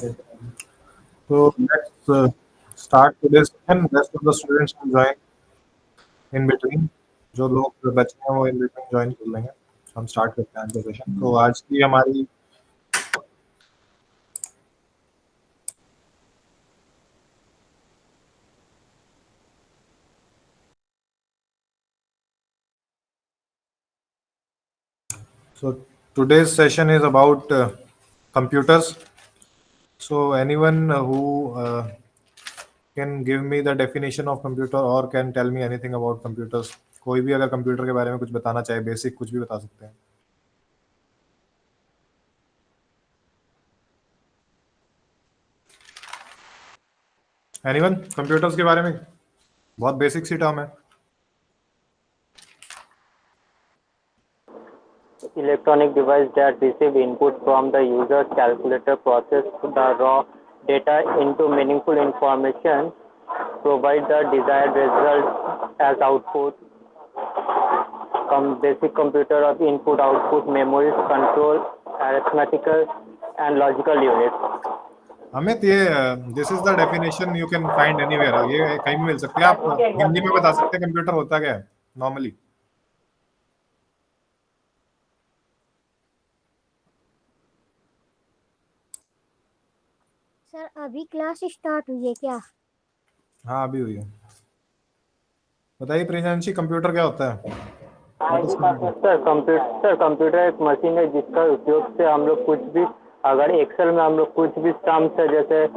So let's start today's session. Rest of the students will join in between. जो लोग बचे हैं वो in between join कर लेंगे. हम start करते हैं आज का सेशन. तो आज की हमारी so today's session is about computers. So anyone who can give me the definition of computer or can tell me anything about computers. कोई भी अगर कंप्यूटर के बारे में कुछ बताना चाहे बेसिक कुछ भी बता सकते हैं. Anyone कंप्यूटर्स के बारे में बहुत बेसिक सी टर्म है. Electronic device that receive input from the user's calculator, process the raw data into meaningful information, provide the desired result as output. Basic computer of input, output, memories, control, arithmetical and logical units. Amit ये this is the definition you can find anywhere. ये कहीं भी मिल सकती है. आप हिंदी में बता सकते हैं कंप्यूटर होता क्या है नॉर्मली. सर अभी क्लास स्टार्ट हुई है क्या? हाँ अभी हुई है. बताइए प्रियांशी कंप्यूटर क्या होता है. सर कंप्यूटर एक मशीन है जिसका उपयोग से हम लोग कुछ भी, अगर एक्सेल में हम लोग कुछ भी सम्स है जैसे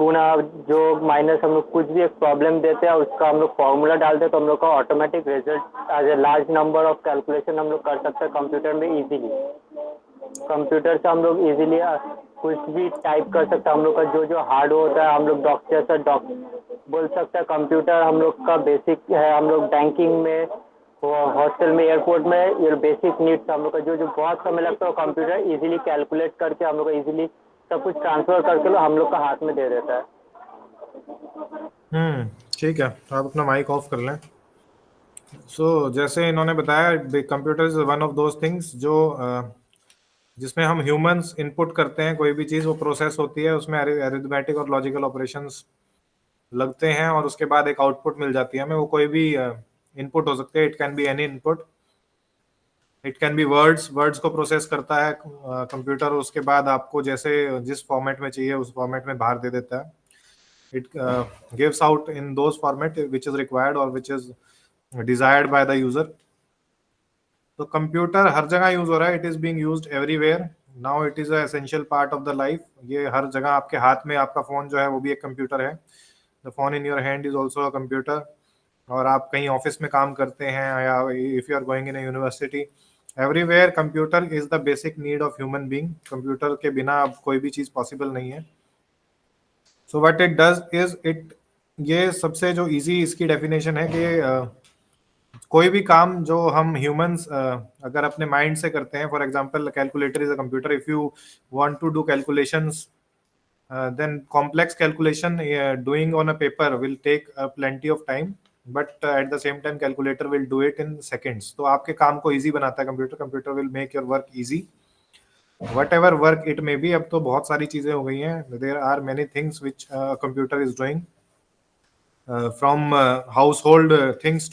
गुणा जोग माइनस, हम लोग कुछ भी एक प्रॉब्लम देते हैं उसका हम लोग फॉर्मूला डालते हैं तो हम लोग का automatic result as a large number of calculation हम लोग कर सकते हैं कंप्यूटर में इजीली. कंप्यूटर से हम लोग इजीली कुछ भी टाइप कर सकते हैं. हम लोग का जो जो हार्ड होता है हम लोग डॉक्टर बोल सकते हैं. कंप्यूटर हम लोग का बेसिक है. हम लोग बैंकिंग में, हॉस्टल में, एयरपोर्ट में, ये बेसिक नीड्स हम लोग का जो बहुत समय लगता है कंप्यूटर इजीली कैलकुलेट करके हम लोग का इजीली सब कुछ ट्रांसफर करके हम लोग का हाथ में दे देता है. ठीक है. आप अपना माइक ऑफ कर लें. सो जैसे इन्होंने बताया computer is one of those things जो जिसमें हम ह्यूमंस इनपुट करते हैं. कोई भी चीज़ वो प्रोसेस होती है उसमें अरिथमेटिक और लॉजिकल ऑपरेशंस लगते हैं और उसके बाद एक आउटपुट मिल जाती है हमें. वो कोई भी इनपुट हो सकते हैं. It can be any input. It can be words को प्रोसेस करता है कंप्यूटर. उसके बाद आपको जैसे जिस फॉर्मेट में चाहिए उस फॉर्मेट में बाहर दे देता है. It gives out in those format which is required और which is desired by the user. तो कंप्यूटर हर जगह यूज हो रहा है. It is being used everywhere now. It is a essential part of the life. ये हर जगह आपके हाथ में आपका फोन जो है वो भी एक कंप्यूटर है. The phone in your hand is also a computer. और आप कहीं ऑफिस में काम करते हैं या if you are going in a university, everywhere computer is the basic need of human being. Computer के बिना अब कोई भी चीज पॉसिबल नहीं है. So what it does is it, ये सबसे जो इजी इसकी डेफिनेशन है कि कोई भी काम जो हम ह्यूमंस अगर अपने माइंड से करते हैं. For example calculator is a computer. If you want to do calculations then complex calculation doing on a paper will take plenty of time, but at the same time calculator will do it in seconds. तो आपके काम को easy बनाता है computer. Computer will make your work easy whatever work it may be. अब तो बहुत सारी चीजें हो गई हैं. there are many things which computer is doing from household things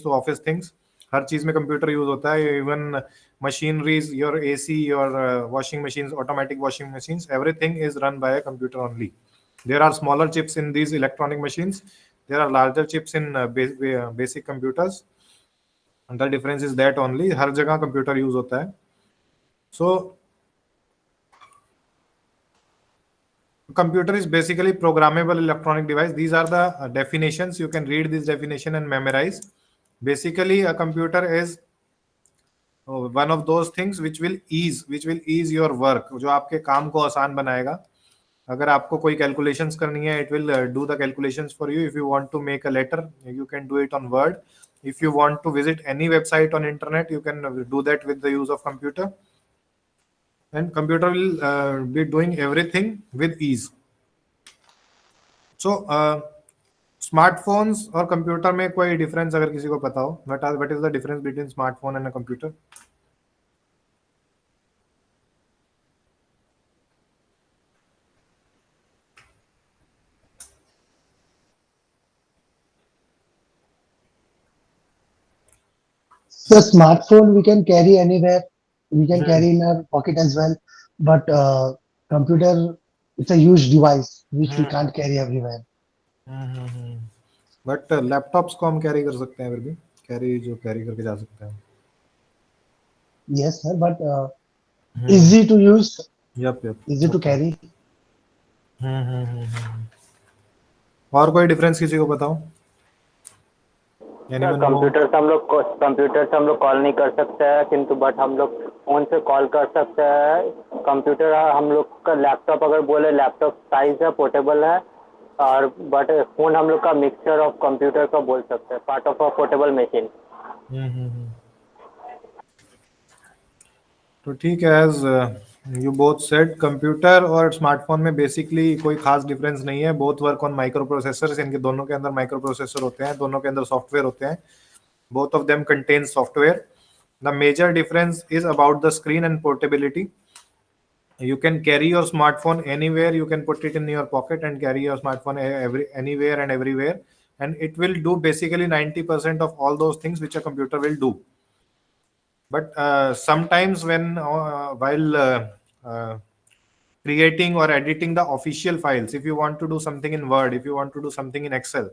to office things. हर चीज में कंप्यूटर यूज होता है. Even machineries, your AC, your washing machines, automatic washing machines, everything is run by computer only. There are smaller chips in these electronic machines. There are larger chips in basic computers. The difference is that only. हर जगह computer use होता है. सो computer is basically programmable electronic device. These are the definitions. You can read this definition and memorize. Basically a computer is one of those things which will ease your work. जो आपके काम को आसान बनाएगा. अगर आपको कोई calculations करनी है, it will do the calculations for you. If you want to make a letter, you can do it on Word. If you want to visit any website on internet, you can do that with the use of computer. And computer will be doing everything with ease. So smartphones और computer में कोई difference अगर किसी को पता हो, what is the difference between smartphone and a computer? So smartphone we can carry anywhere. We can Hmm. carry in our pocket as well. But computer, it's a huge device which we can't carry everywhere. But laptops को हम carry कर सकते हैं, फिर भी carry करके जा सकते हैं. Yes, sir. But easy to use, yup yup. easy to carry. और कोई डिफरेंस किसी को बताओ? Anyone know? कंप्यूटर से हम लोग कॉल नहीं कर सकते हैं, किंतु बट हम लोग फ़ोन से कॉल कर सकते हैं. कंप्यूटर हम लोग का लैपटॉप अगर बोले, लैपटॉप साइज है, पोर्टेबल है, और बट फ़ोन हम लोग का मिक्सचर ऑफ कंप्यूटर का बोल सकते हैं, part of a portable machine. तो ठीक है, as you both said, computer और स्मार्टफोन में बेसिकली कोई खास डिफरेंस नहीं है. Both work on microprocessors. इनके दोनों के अंदर माइक्रो प्रोसेसर होते हैं, दोनों के अंदर सॉफ्टवेयर होते हैं. Both of them contain software. The major difference is about the screen and portability. You can carry your smartphone anywhere. You can put it in your pocket and carry your smartphone anywhere and everywhere, and it will do basically 90% of all those things which a computer will do. But sometimes while creating or editing the official files, if you want to do something in Word, if you want to do something in Excel,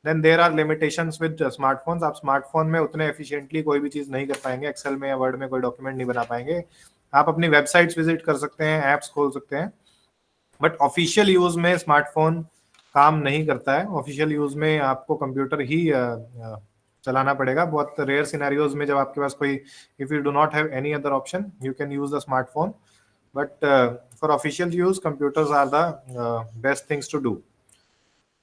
then there are limitations with smartphones. आप smartphone में उतने efficiently कोई भी चीज नहीं कर पाएंगे. Excel में या वर्ड में कोई डॉक्यूमेंट नहीं बना पाएंगे. आप अपनी वेबसाइट्स विजिट कर सकते हैं, एप्स खोल सकते हैं, बट ऑफिशियल यूज में स्मार्टफोन काम नहीं करता है. ऑफिशियल यूज में आपको कंप्यूटर ही चलाना पड़ेगा. बहुत रेयर सिनेरियोज में जब आपके पास कोई, if you do not have any other option, you can use the smartphone. But for official use, computers are the best things to do.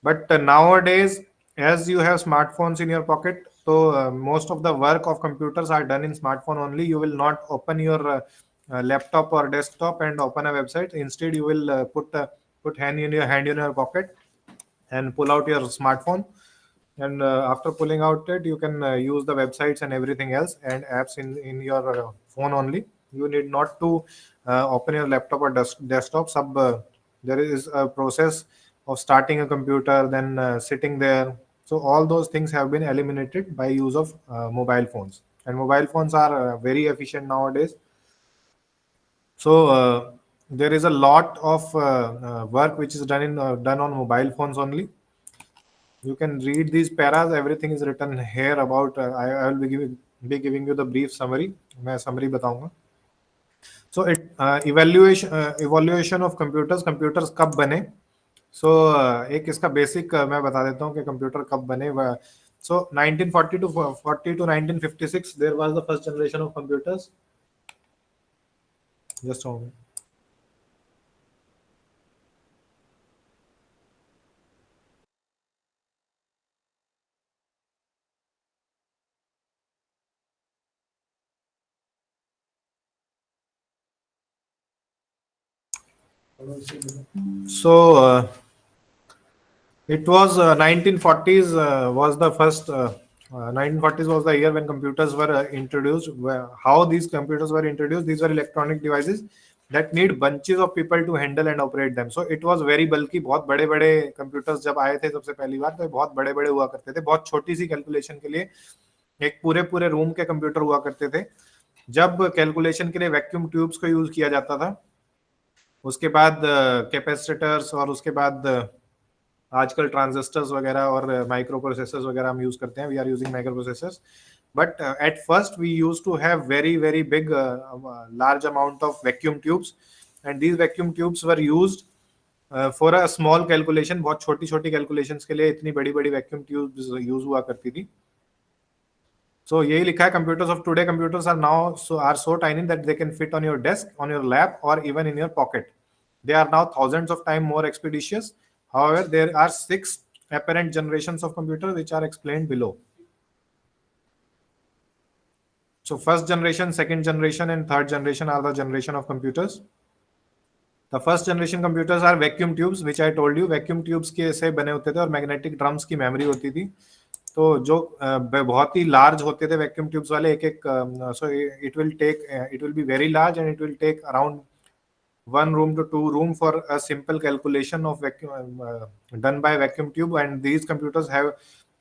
But nowadays, as you have smartphones in your pocket, so most of the work of computers are done in smartphone only. You will not open your laptop or desktop and open a website. Instead, you will put hand in your pocket and pull out your smartphone. And after pulling out it, you can use the websites and everything else and apps in your phone only. You need not to open your laptop or desktop. There is a process of starting a computer, then sitting there. So all those things have been eliminated by use of mobile phones, and mobile phones are very efficient nowadays. So there is a lot of work which is done on mobile phones only. You can read these paras. Everything is written here about. I will be giving you the brief summary. मैं summary बताऊंगा. So evaluation of computers कब बने? So एक इसका basic मैं बता देता हूँ कि कंप्यूटर कब बने. So 1940 to 1956 there was the first generation of computers. Just a moment. So it was 1940s was the first 1940s was the year when computers were introduced. How these computers were introduced? These were electronic devices that need bunches of people to handle and operate them. So it was very bulky. बहुत बड़े बड़े computers जब आए थे सबसे पहली बार, तो बहुत बड़े बड़े हुआ करते थे. बहुत छोटी सी कैलकुलेशन के लिए एक पूरे रूम के कंप्यूटर हुआ करते थे. जब कैलकुलेशन के लिए वैक्यूम ट्यूब्स को यूज किया जाता था, उसके बाद कैपेसिटर्स, और उसके बाद आजकल ट्रांजिस्टर्स वगैरह और माइक्रो प्रोसेसर्स वगैरह हम यूज करते हैं. We are using microprocessors. But at first we used to have very big large amount of vacuum tubes, and these vacuum tubes were used for a small calculation. बहुत छोटी calculations के लिए इतनी बड़ी vacuum tubes use हुआ करती थी. So यही लिखा है, computers of today, computers are now so tiny that they can fit on your desk, on your lap, or even in your pocket. They are now thousands of times more expeditious. However, there are 6 apparent generations of computers which are explained below. So first generation, second generation, and third generation are the generation of computers. The first generation computers are vacuum tubes, which I told you. Vacuum tubes के से बने होते थे और magnetic drums की memory होती थी. तो जो बहुत ही large होते थे vacuum tubes वाले, एक so it will be very large, and it will take around 1 room to 2 room for a simple calculation of vacuum done by vacuum tube. And these computers have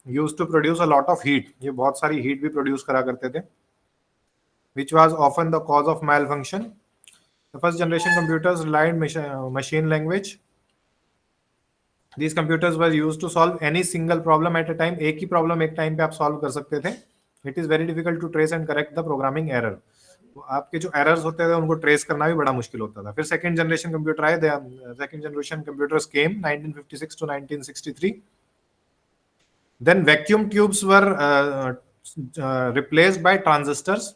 used to produce a lot of heat, ये बहुत सारी heat भी produce करा करते थे, which was often the cause of malfunction. The first generation computers relied machine language. These computers were used to solve any single problem at a time. एक ही problem एक time पे आप solve कर सकते थे. It is very difficult to trace and correct the programming error. तो आपके जो errors होते थे उनको trace करना भी बड़ा मुश्किल होता था. फिर second generation computer आए. Second generation computers came 1956 to 1963. Then vacuum tubes were replaced by transistors.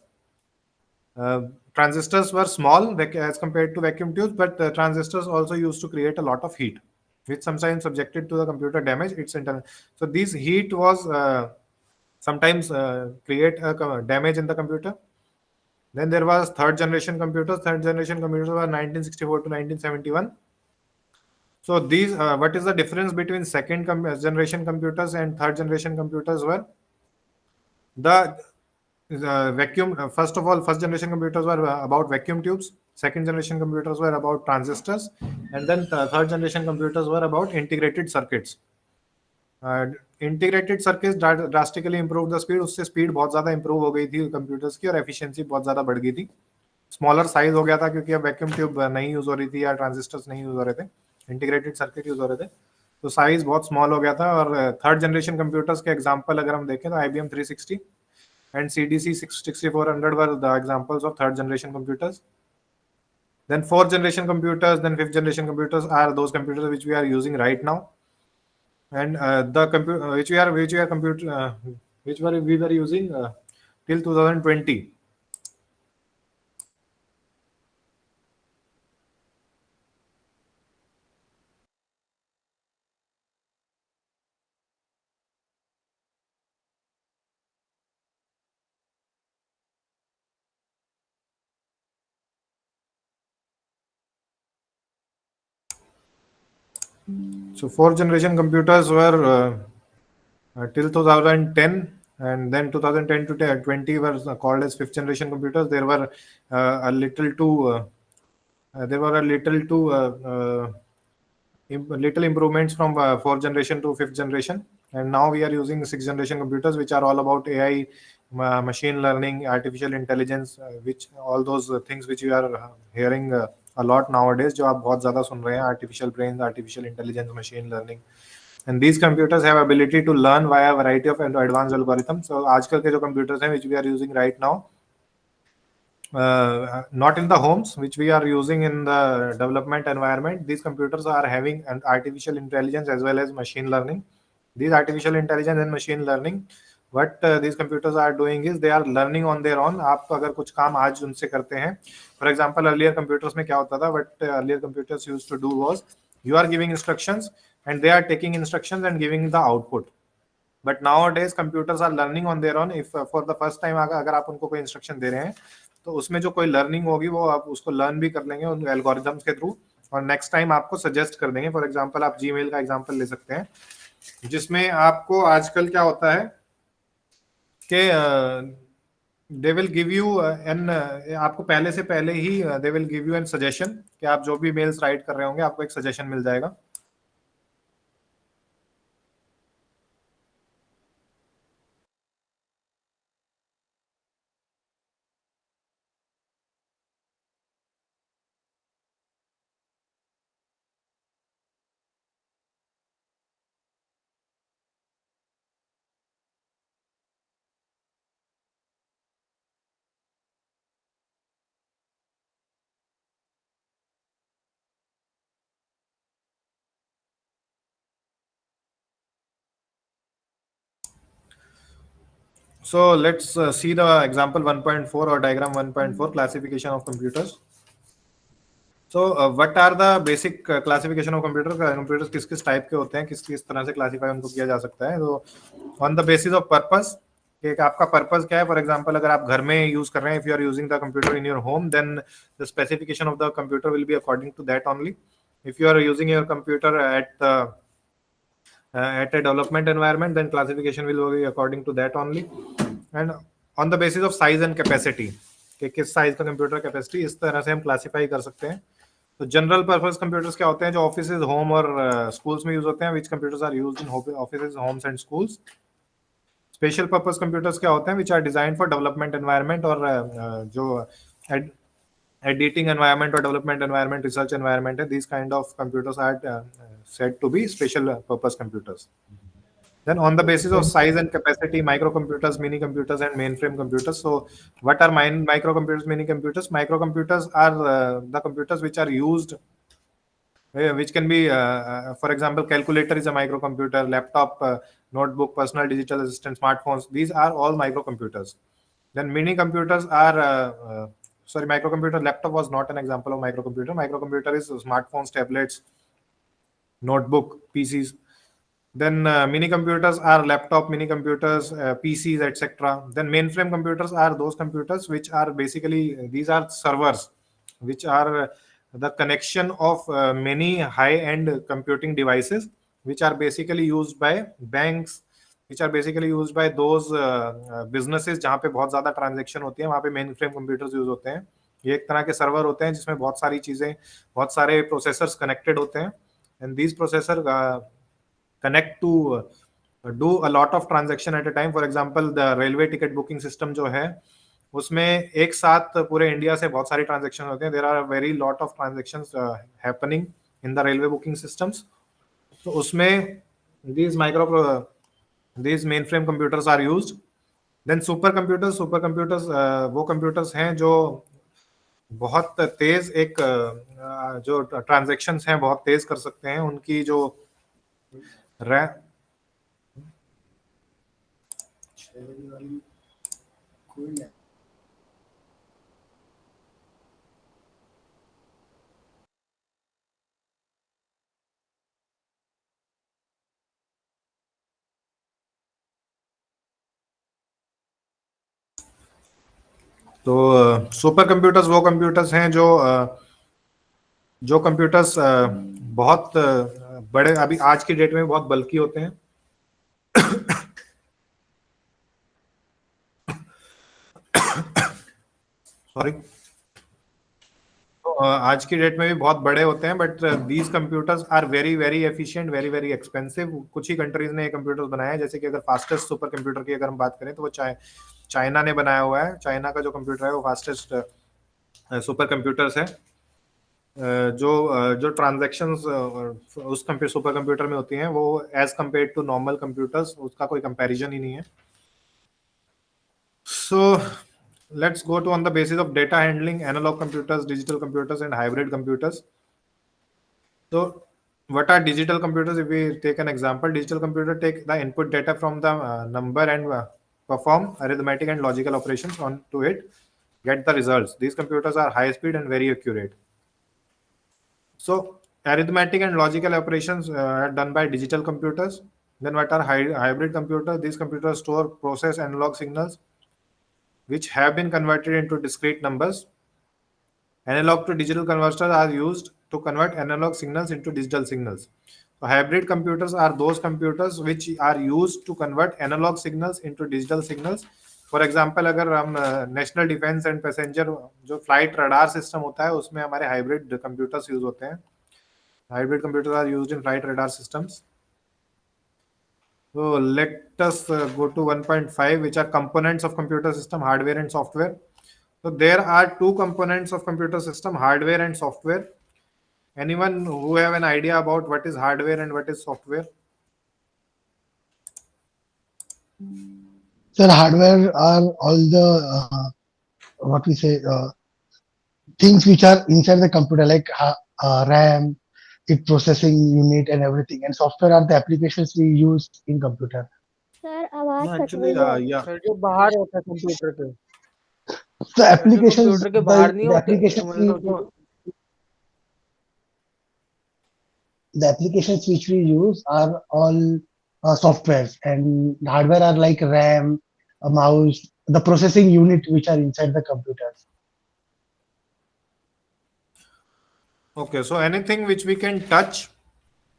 Transistors were small as compared to vacuum tubes, but transistors also used to create a lot of heat, which sometimes subjected to the computer damage its internal. So this heat was sometimes create a damage in the computer. Then there was third generation computers. Third generation computers were 1964 to 1971. So these, what is the difference between second generation computers and third generation computers were the vacuum. First of all, first generation computers were about vacuum tubes. Second generation computers were about transistors, and then third generation computers were about integrated circuits. Integrated circuits drastically improve the speed, उससे speed बहुत ज्यादा improve हो गई थी computers की और efficiency बहुत ज्यादा बढ़ गई थी. स्मॉलर साइज हो गया था क्योंकि अब वैक्यूम ट्यूब नहीं यूज हो रही थी या ट्रांजिस्टर्स नहीं यूज हो रहे थे, इंटीग्रेटेड सर्किट यूज हो रहे थे, तो साइज बहुत स्मॉल हो गया था. और थर्ड जनरेशन कंप्यूटर्स के एग्जांपल अगर हम देखें तो IBM 360 and CDC 6400 were the examples of third generation computers. Then fourth generation computers, then fifth generation computers are those computers which we are using right now. And the computer which we were using till 2020. So fourth generation computers were till 2010, and then 2010 to 20 were called as fifth generation computers. There were a little improvements from fourth generation to fifth generation, and now we are using sixth generation computers, which are all about AI, machine learning, artificial intelligence, which all those things which you are hearing a lot nowadays, जो आप बहुत ज़्यादा सुन रहे हैं, artificial brains, artificial intelligence, machine learning. And these computers have ability to learn via a variety of advanced algorithms. So आजकल के जो computers हैं which we are using right now, not in the homes, which we are using in the development environment, these computers are having an artificial intelligence as well as machine learning. These artificial intelligence and machine learning, what these computers are doing is they are learning on their own. आप अगर कुछ काम आज उनसे करते हैं, for example earlier computers में क्या होता था, what earlier computers used to do was you are giving instructions and they are taking instructions and giving the output. But nowadays computers are learning on their own. If for the first time अगर आप उनको कोई instruction दे रहे हैं तो उसमें जो कोई लर्निंग होगी वो आप उसको लर्न भी कर लेंगे उन एल्गोरिथम्स के थ्रू, और नेक्स्ट टाइम आपको सजेस्ट कर देंगे. फॉर एग्जांपल आप जीमेल का एग्जांपल ले सकते हैं, जिसमें आपको आजकल क्या होता है कि they will give you an, आपको पहले से पहले ही they will give you an suggestion कि आप जो भी मेल्स राइट कर रहे होंगे आपको एक सजेशन मिल जाएगा. So let's see the example 1.4 or diagram 1.4, classification of computers. So what are the basic classification of computers? Computers किस किस टाइप के होते हैं, किस किस तरह से क्लासीफाई उनको किया जा सकता है. तो on the basis of purpose, कि आपका पर्पस क्या है. फॉर एग्जांपल अगर आप घर में यूज कर रहे हैं, if you are using the computer in your home, then the specification of the computer will be according to that only. If you are using your computer at a development environment, then classification will be according to that only. And on the basis of size and capacity, कि किस size का computer capacity, इस तरह से हम classify कर सकते हैं. तो जनरल पर्पस कंप्यूटर्स क्या होते हैं, जो ऑफिसेज, होम और स्कूल्स में यूज होते हैं, which computers are used in offices, homes and schools. Special purpose computers क्या होते हैं, which are design for development environment और जो एडिटिंग एनवायरनमेंट और डेवलपमेंट एनवायरनमेंट, रिसर्च एनवायरनमेंट है, these kind of computers are said to be special purpose computers. Then on the basis of size and capacity, microcomputers, mini computers and mainframe computers. So what are microcomputers, mini computers? Microcomputers are the computers which are used, which can be for example, calculator is a microcomputer, laptop, notebook, personal digital assistant, smartphones, these are all microcomputers. Then mini computers are sorry, microcomputer, laptop was not an example of microcomputer. Microcomputer is smartphones, tablets, notebook, PCs. Then mini computers are laptop, mini computers, PCs, etc. Then mainframe computers are those computers which are basically, these are servers which are the connection of many high-end computing devices which are basically used by banks, which are basically used by those businesses जहाँ पे बहुत ज़्यादा transaction होती है, वहाँ पे main frame computers use होते हैं. ये एक तरह के सर्वर होते हैं जिसमें बहुत सारी चीज़ें, बहुत सारे प्रोसेसर्स कनेक्टेड होते हैं, and these processor connect to do a lot of transaction at a time. For example, the railway ticket booking system जो है उसमें एक साथ पूरे इंडिया से बहुत सारी ट्रांजेक्शन होते हैं. There are a very lot of transactions happening in the railway booking systems. तो उसमें these mainframe computers are used. Then supercomputers वो computers हैं जो बहुत तेज एक जो ट्रांजेक्शन्स हैं बहुत तेज कर सकते हैं. उनकी जो तो सुपर कंप्यूटर्स वो कंप्यूटर्स हैं जो कंप्यूटर्स बहुत बड़े, अभी आज की डेट में बहुत बल्कि होते हैं. सॉरी. तो आज की डेट में भी बहुत बड़े होते हैं, but these computers are very very efficient, very very expensive. कुछ ही कंट्रीज ने ये कंप्यूटर्स बनाए हैं. जैसे कि अगर फास्टेस्ट सुपर कंप्यूटर की अगर हम बात करें तो वो चाइना ने बनाया हुआ है. चाइना का जो कंप्यूटर है वो फास्टेस्ट सुपर कंप्यूटर्स है. जो ट्रांजैक्शंस उस सुपर कंप्यूटर में होती हैं वो as compare to normal computers उसका कोई कंपैरिजन ही नहीं है. सो let's go to on the basis of data handling, analog computers, digital computers and hybrid computers. So what are digital computers? If we take an example, digital computer take the input data from the number and perform arithmetic and logical operations onto it, get the results. These computers are high speed and very accurate. So arithmetic and logical operations are done by digital computers. Then what are hybrid computers? These computers store, process analog signals which have been converted into discrete numbers. Analog to digital converters are used to convert analog signals into digital signals. So hybrid computers are those computers which are used to convert analog signals into digital signals. For example, अगर हम national defence and passenger जो flight radar system होता है उसमें हमारे hybrid computers use होते हैं. Hybrid computers are used in flight radar systems. So let us go to 1.5, which are components of computer system, hardware and software. So there are two components of computer system, hardware and software. Anyone who have an idea about what is hardware and what is software? Sir, hardware are all the what we say things which are inside the computer, like RAM, its processing unit and everything. And software are the applications we use in computer. Sir आवाज cut Actually, रही है. yeah. Sir जो बाहर होता है computer के, The applications, computer के बाहर नहीं the होते, applications मतलब जो the applications which we use are all softwares, and hardware are like RAM, a mouse, the processing unit which are inside the computers. Okay, so anything which we can touch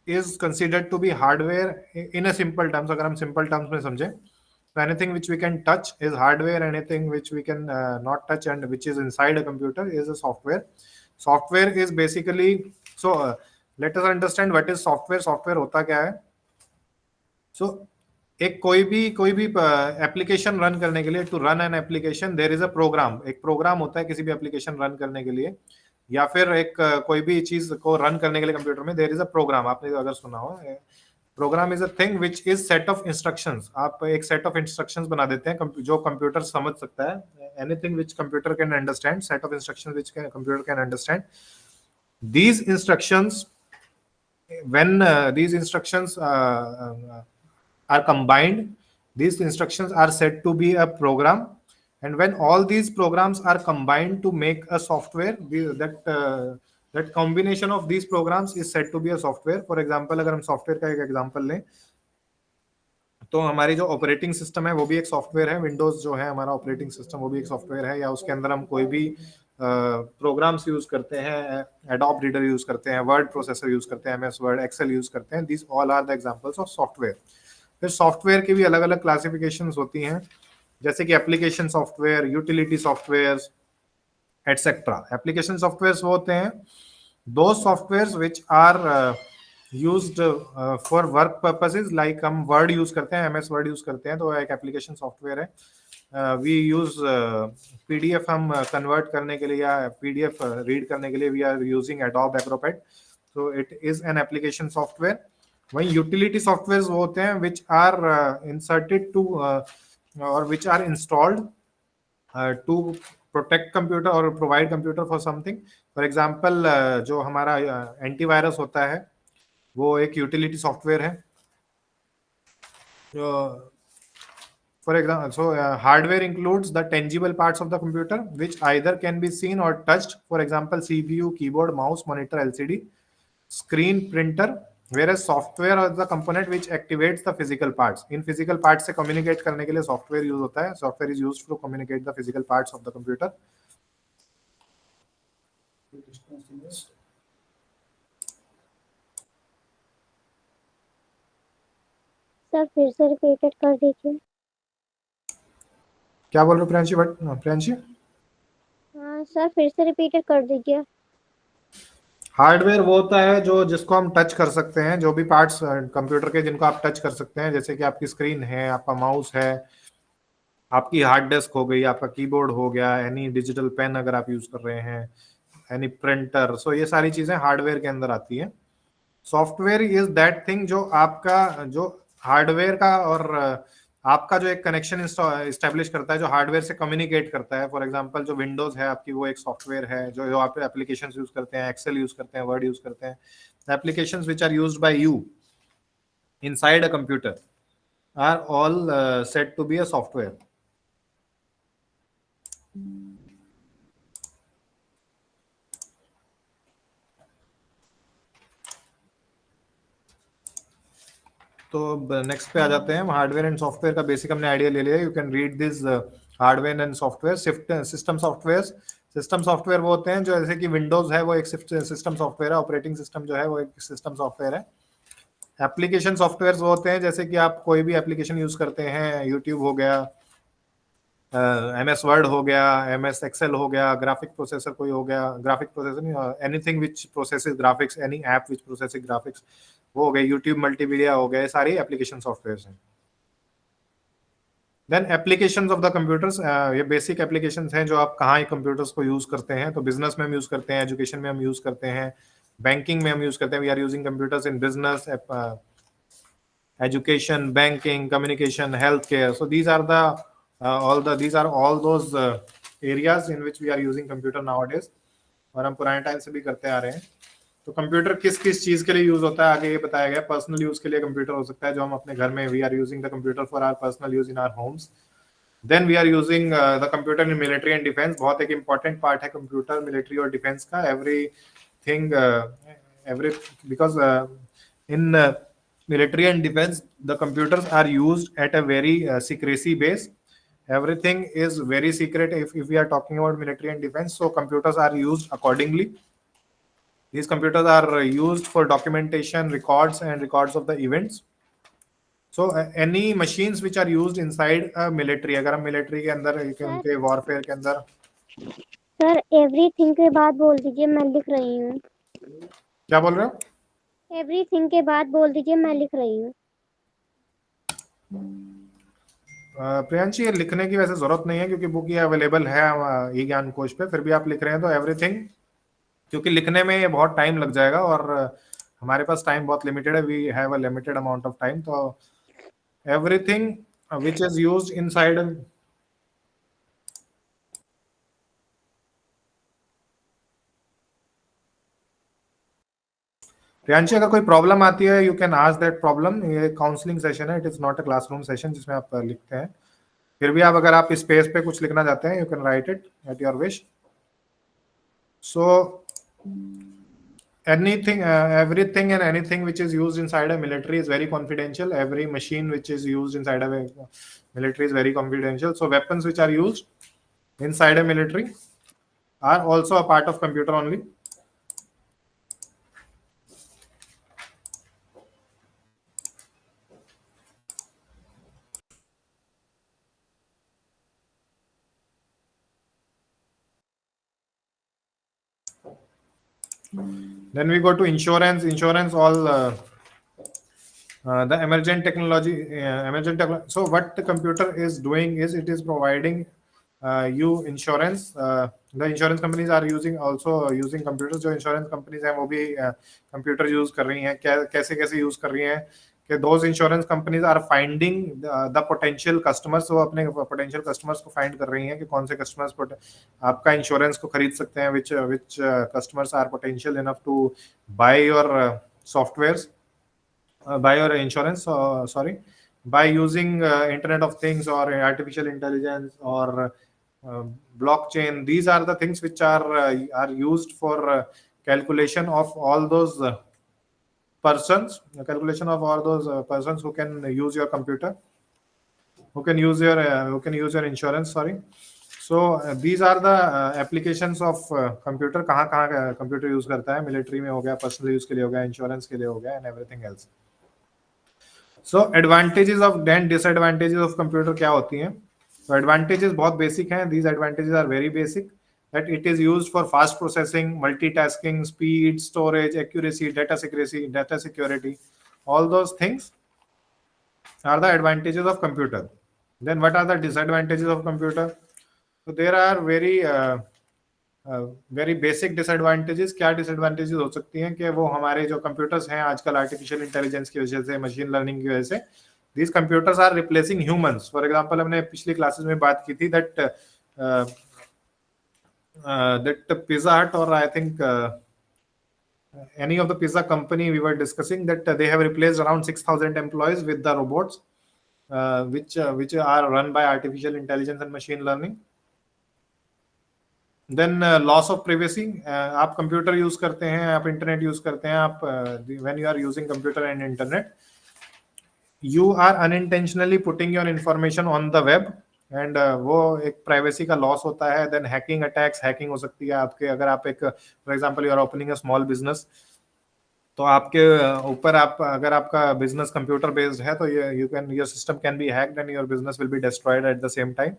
is considered to be hardware in a simple terms. अगर हम simple terms में समझें, so anything which we can touch is hardware. Anything which we can not touch and which is inside a computer is a software. Software is basically, so let us understand what is software. Software होता क्या है? So एक कोई भी application run करने के लिए, to run an application there is a program, एक प्रोग्राम होता है किसी भी एप्लीकेशन रन करने के लिए, या फिर एक कोई भी चीज को रन करने के लिए कंप्यूटर में देयर इज अ प्रोग्राम, आपने अगर सुना हो। Program is a thing which is set of instructions, आप एक सेट ऑफ इंस्ट्रक्शंस बना देते हैं जो कंप्यूटर समझ सकता है, anything which computer can understand, set of instructions which computer can understand. these instructions when these instructions are combined, these instructions are said to be a program, and when all these programs are combined to make a software, that combination of these programs is said to be a software. For example, अगर हम software का एक example लें, तो हमारी जो operating system है वो भी एक सॉफ्टवेयर है, विंडोज जो है हमारा ऑपरेटिंग सिस्टम वो भी एक सॉफ्टवेयर है, या उसके अंदर हम कोई भी प्रोग्राम्स यूज करते हैं, एडोब रीडर यूज करते हैं, वर्ड प्रोसेसर यूज करते हैं, एमएस वर्ड, एक्सेल यूज करते हैं, this all are the examples of software. फिर सॉफ्टवेयर की भी अलग अलग क्लासिफिकेशंस होती हैं, जैसे कि application software, utility software, etcetera. Application software वो होते हैं दो software which are used for work purposes, like हम वर्ड यूज करते हैं, एमएस वर्ड यूज करते हैं, तो एक एप्लीकेशन सॉफ्टवेयर है। वी यूज पीडीएफ हम कन्वर्ट करने के लिए या पीडीएफ रीड करने के लिए we are using Adobe Acrobat, so it is an application software। वहीं यूटिलिटी सॉफ्टवेयर वो होते हैं विच आर इंसर्टेड टू और which are installed to protect computer और provide computer for something. For example जो हमारा एंटीवायरस होता है वो एक यूटिलिटी सॉफ्टवेयर है। For example, so hardware includes the tangible parts of the computer which either can be seen or touched, for example CPU, keyboard, mouse, monitor, LCD, screen, printer, whereas software is the component which activates the physical parts। In physical parts से communicate करने के लिए software use होता है, software is used to communicate the physical parts of the computer। Sir फिर से repeated कर दीजिए। क्या बोल रहे हो प्रियांशी भट्ट? प्रियांशी, हाँ सर फिर से रिपीटेड कर दीजिए। हार्डवेयर वो होता है जो जिसको हम टच कर सकते हैं, जो भी पार्ट्स कंप्यूटर के जिनको आप टच कर सकते हैं, जैसे कि आपकी स्क्रीन है, आपका माउस है, आपकी हार्ड डिस्क हो गई, आपका कीबोर्ड हो गया, एनी डिजिटल पेन अगर आप यूज कर रहे हैं, एनी प्रिंटर, सो ये सारी चीजें हार्डवेयर के अंदर आती है। सॉफ्टवेयर इज दैट थिंग जो आपका जो हार्डवेयर का और आपका जो एक कनेक्शन इस्टेब्लिश करता है, जो हार्डवेयर से कम्युनिकेट करता है। फॉर एग्जांपल जो विंडोज है आपकी, वो एक सॉफ्टवेयर है जो आप एप्लीकेशंस यूज करते हैं, एक्सेल यूज करते हैं, वर्ड यूज करते हैं, applications which are used by you inside a computer are all said to be a software. तो नेक्स्ट पे आ जाते हैं, हार्डवेयर एंड सॉफ्टवेयर का बेसिक हमने आइडिया ले लिया। You can read this hardware and software. System software, system software वो होते हैं जो जैसे कि विंडोज है वो एक सिस्टम सॉफ्टवेयर है, ऑपरेटिंग सिस्टम जो है वो एक सिस्टम सॉफ्टवेयर है। एप्लीकेशन सॉफ्टवेयर वो होते हैं जैसे कि आप कोई भी एप्लीकेशन यूज करते हैं, यूट्यूब हो गया, एमएस वर्ड हो गया, एमएस एक्सेल हो गया, ग्राफिक प्रोसेसर कोई हो गया, ग्राफिक प्रोसेसर नहीं, anything which processes graphics, any app which processes graphics, वो हो गए, यूट्यूब मल्टीमीडिया हो गए, सारी एप्लीकेशन सॉफ्टवेयर हैं। Then applications of the computers, ये बेसिक एप्लीकेशंस हैं जो आप कहाँ कंप्यूटर्स को यूज करते हैं। तो बिजनेस में हम यूज करते हैं, एजुकेशन में हम यूज करते हैं, बैंकिंग में हम यूज करते हैं। We are using computers in business, education, banking, communication, health care. So these are the these are all those areas in which we are using computer nowadays, और हम पुराने टाइम से भी करते आ रहे हैं। तो कंप्यूटर किस किस चीज के लिए यूज होता है आगे ये बताया गया। पर्सनल यूज के लिए कंप्यूटर हो सकता है जो हम अपने घर में, we are using the computer for our personal use in our homes. Then we are using the computer in military and defence. बहुत एक इंपॉर्टेंट पार्ट है कंप्यूटर मिलिट्री और डिफेंस का। Everything because in military and defense the computers are used at a very secrecy base. Everything is very secret if we are talking about military and defense, so computers are used accordingly. These computers are used for documentation, records and records of the events. So any machines which are used inside a military, अगर हम military के अंदर उनके warfare के अंदर, sir everything के बाद बोल दीजिए, मैं लिख रही हूँ। क्या बोल रहे हो? एवरीथिंग के बाद बोल दीजिए, मैं लिख रही हूँ। प्रियांशी, ये लिखने की वैसे जरूरत नहीं है क्योंकि बुक ये अवेलेबल है ई ज्ञान कोश पे, फिर भी आप लिख रहे हैं तो एवरीथिंग, क्योंकि लिखने में ये बहुत टाइम लग जाएगा और हमारे पास टाइम बहुत लिमिटेड है, we have a limited amount of time, तो everything which is used inside. Priyanshi, अगर कोई प्रॉब्लम आती है you can ask that problem, ये काउंसलिंग सेशन है, it is not a classroom session जिसमें आप लिखते हैं। फिर भी आप अगर आप स्पेस पे कुछ लिखना चाहते हैं you can write it at your wish. So anything everything and anything which is used inside a military is very confidential. Every machine which is used inside a military is very confidential. So weapons which are used inside a military are also a part of computer only. Then we go to insurance all the emergent technology. So what the computer is doing is it is providing you insurance. The insurance companies are also using computers. जो insurance companies हैं वो भी computer use कर रही हैं, कैसे कैसे use कर रही हैं कि those insurance companies are finding the potential customers, वो अपने potential customers को find कर रही हैं कि कौन से customers आपका insurance को खरीद सकते हैं, which customers are potential enough to buy your softwares, buy your insurance, sorry, by using internet of things or artificial intelligence or blockchain. These are the things which are used for calculation of all those persons who can use your computer, who can use your insurance, sorry. So these are the applications of computer. कहाँ कहाँ computer use करता है, military में हो गया, personal use के लिए हो गया, इंश्योरेंस के लिए हो गया, and everything else. So advantages of then disadvantages of computer क्या होती हैं? तो एडवांटेजेस बहुत बेसिक हैं. These advantages are very basic, that it is used for fast processing, multitasking, speed, storage, accuracy, data security. All those things are the advantages of computer. Then what are the disadvantages of computer? So there are very basic disadvantages. क्या disadvantages हो सकती हैं कि वो हमारे जो computers हैं आजकल आर्टिफिशियल इंटेलिजेंस की वजह से, मशीन लर्निंग की वजह से, these computers are replacing humans. For example, हमने पिछली क्लासेस में बात की थी that Pizza Hut, or I think any of the pizza company, we were discussing that they have replaced around 6,000 employees with the robots, which are run by artificial intelligence and machine learning. Then loss of privacy. आप computer use करते हैं, आप internet use करते हैं, आप when you are using computer and internet, you are unintentionally putting your information on the web, and वो एक privacy का लॉस होता है. देन हैकिंग अटैक्स, हैकिंग हो सकती है आपके, अगर आप एक for example you are opening a small business, तो आपके ऊपर आप अगर आपका बिजनेस कंप्यूटर बेस्ड है तो your system can be hacked and your business will be destroyed eight the same time.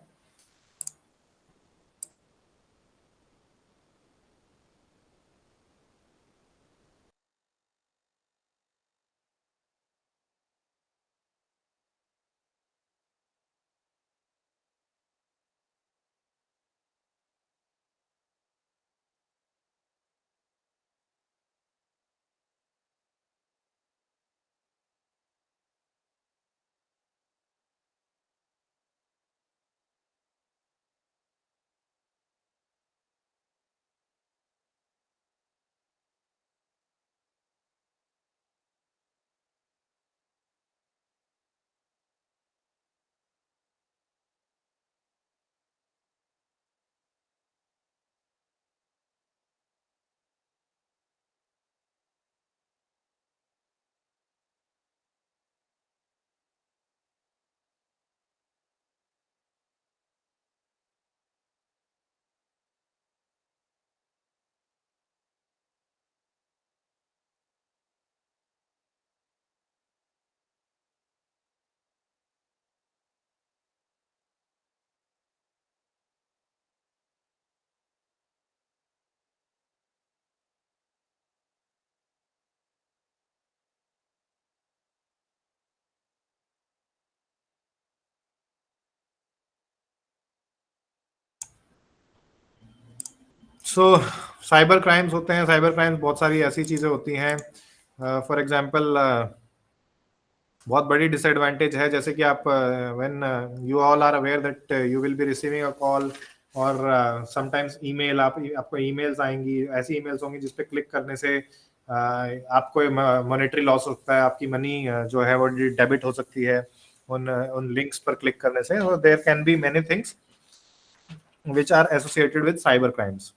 So cyber crimes होते हैं, साइबर क्राइम्स बहुत सारी ऐसी चीजें होती हैं, फॉर एग्जांपल बहुत बड़ी डिसएडवांटेज है, जैसे कि आप when you all are aware that you will be receiving a call और समटाइम्स ईमेल, आपको ईमेल्स आएंगी, ऐसी ईमेल्स होंगी जिस पे क्लिक करने से आपको मॉनेटरी लॉस हो सकता है, आपकी मनी जो है वो डेबिट हो सकती है उन लिंक्स पर क्लिक करने से। और there can be many things which are associated with cyber crimes.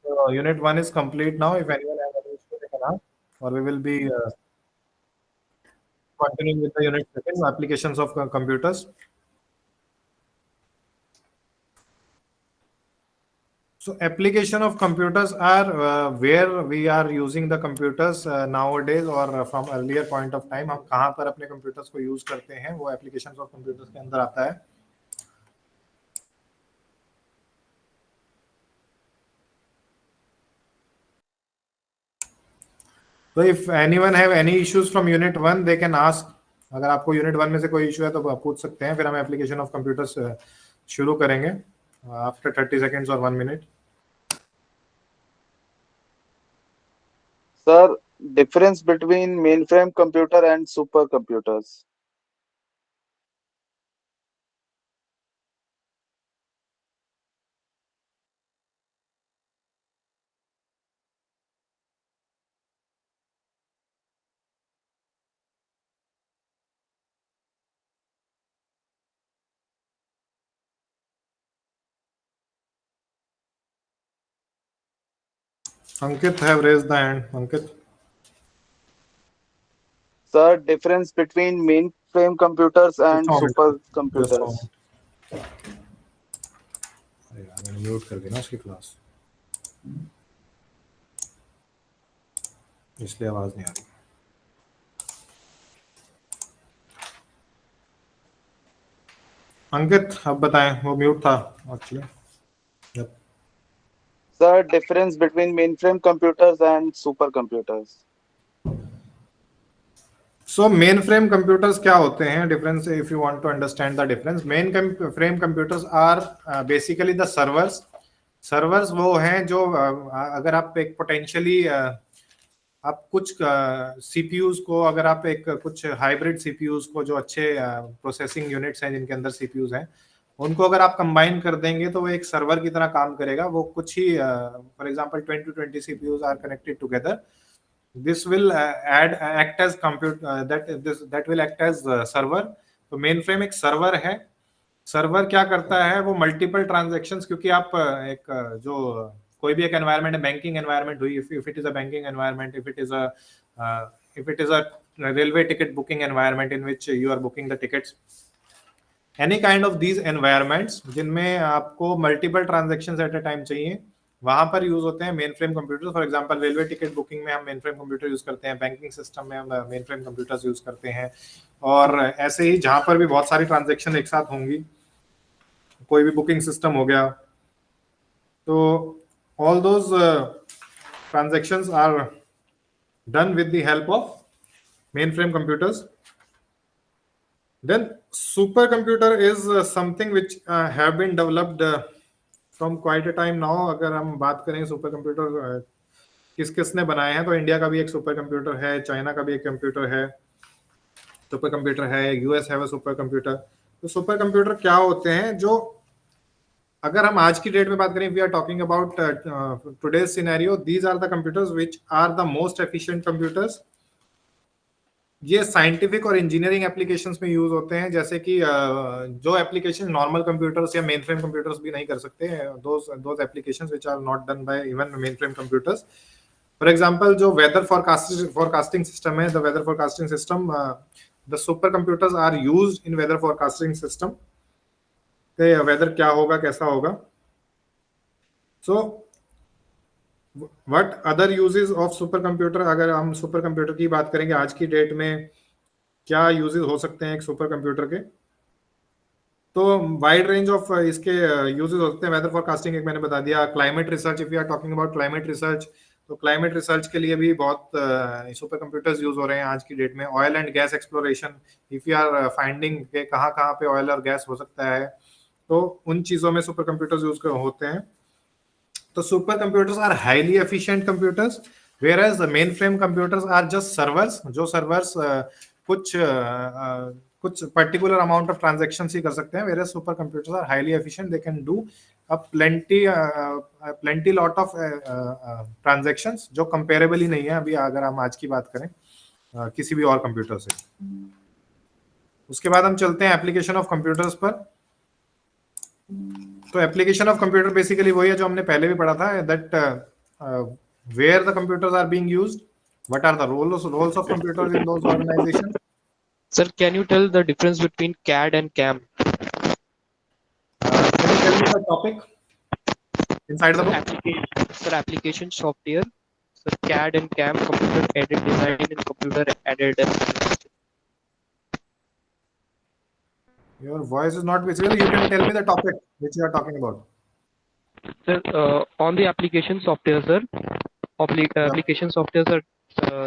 So unit 1 is complete now. If anyone has any issue, they can ask, or we will be continuing with the unit 2, applications of computers. So application of computers are where we are using the computers nowadays or from earlier point of time. हम कहाँ पर अपने computers को use करते हैं, वो applications of computers के अंदर आता है। So if anyone have any issues from unit 1, they can ask. अगर आपको यूनिट 1 में से कोई इशू है तो आप पूछ सकते हैं, फिर हम एप्लीकेशन ऑफ कंप्यूटर्स शुरू करेंगे आफ्टर 30 सेकेंड्स और 1 minute. Sir, difference between mainframe computer and supercomputers. Ankit have raised the hand. Ankit. Sir, difference between mainframe computers and Just a moment. supercomputers. अरे यार मैंने म्यूट कर दी ना उसकी क्लास, इसलिए आवाज नहीं आ रही। अंकित अब बताएं, वो म्यूट था actually. Sir, difference between mainframe computers and supercomputers. So mainframe computers क्या होते हैं? Difference, if you want to understand the difference, mainframe computers are basically the servers. Servers वो हैं जो अगर आप एक पोटेंशियली आप कुछ सीपीयूज को, अगर आप एक कुछ हाइब्रिड सीपीयूज को जो अच्छे प्रोसेसिंग यूनिट्स हैं जिनके अंदर सीपीयूज हैं, उनको अगर आप कंबाइन कर देंगे तो वो एक सर्वर की तरह काम करेगा। वो कुछ ही for example 20 to 20 CPUs are connected together, this will act as compute that will act as server। तो मेन फ्रेम एक सर्वर है। सर्वर क्या करता है, वो मल्टीपल ट्रांजैक्शंस, क्योंकि आप एक जो कोई भी एक एनवायरनमेंट, बैंकिंग एनवायरनमेंट हुई, if it is a banking environment, if it is a railway ticket booking environment in which you are booking the tickets, any kind of these environments जिनमें आपको multiple transactions at a time चाहिए, वहां पर use होते हैं mainframe computer. For example railway ticket booking में हम main frame computer use करते हैं, बैंकिंग सिस्टम में हम मेन फ्रेम कंप्यूटर्स यूज करते हैं, और ऐसे ही जहां पर भी बहुत सारी ट्रांजैक्शन एक साथ होंगी, कोई भी बुकिंग सिस्टम हो गया, तो all those transactions are done with the help of mainframe computers. Then supercomputer is something which have been developed from quite a time now। अगर हम बात करें सुपर कंप्यूटर किस किस ने बनाए हैं, तो इंडिया का भी एक सुपर कंप्यूटर है, चाइना का भी एक कंप्यूटर है, सुपर कंप्यूटर है, यूएस है वो सुपर कंप्यूटर। तो सुपर कंप्यूटर क्या होते हैं, जो अगर हम आज की डेट में बात करें, we are talking about today's scenario, these are the computers which are the most efficient computers. ये साइंटिफिक और इंजीनियरिंग एप्लीकेशंस में यूज होते हैं, जैसे कि जो एप्लीकेशन नॉर्मल कंप्यूटर्स या मेन फ्रेम कंप्यूटर्स भी नहीं कर सकते, those applications which are not done by even mainframe computers. For example जो वेदर फोरकास्टिंग सिस्टम है, the weather forecasting system, the super computers are used in weather forecasting system. Weather क्या होगा, कैसा होगा। So what other uses of super computer, अगर हम super computer की बात करेंगे आज की डेट में क्या यूजेस हो सकते हैं एक सुपर कंप्यूटर के, तो वाइड रेंज ऑफ इसके यूजेस हो सकते हैं। वेदर फोरकास्टिंग एक मैंने बता दिया, climate research, if you are talking about climate research, तो क्लाइमेट रिसर्च के लिए भी बहुत सुपर कंप्यूटर्स यूज हो रहे हैं आज की डेट में। Oil and gas exploration, if you are finding के कहाँ कहाँ पे ऑयल और गैस हो सकता है, तो उन चीजों में सुपर कंप्यूटर्स यूज होते हैं। तो super computers are highly efficient computers, whereas the mainframe computers are just servers, जो servers कुछ पर्टिकुलर अमाउंट ऑफ ट्रांजैक्शंस ही कर सकते हैं, whereas super computers are highly efficient, they can do a plenty lot of transactions जो comparable ही नहीं है अभी अगर हम आज की बात करें किसी भी और कंप्यूटर से। उसके बाद हम चलते हैं एप्लीकेशन ऑफ कंप्यूटर्स पर। तो एप्लीकेशन ऑफ कंप्यूटर बेसिकली वही है जो हमने पहले भी पढ़ा था, that where the computers are being used, what are the roles of computers in those organizations. Sir, can you tell the difference between CAD and CAM? Can you tell me the topic inside the book? Sir, application software. Sir, CAD and CAM, computer aided design and computer aided. Your voice is not visible. You can tell me the topic which you are talking about. Sir, on the application software, sir, application software, sir,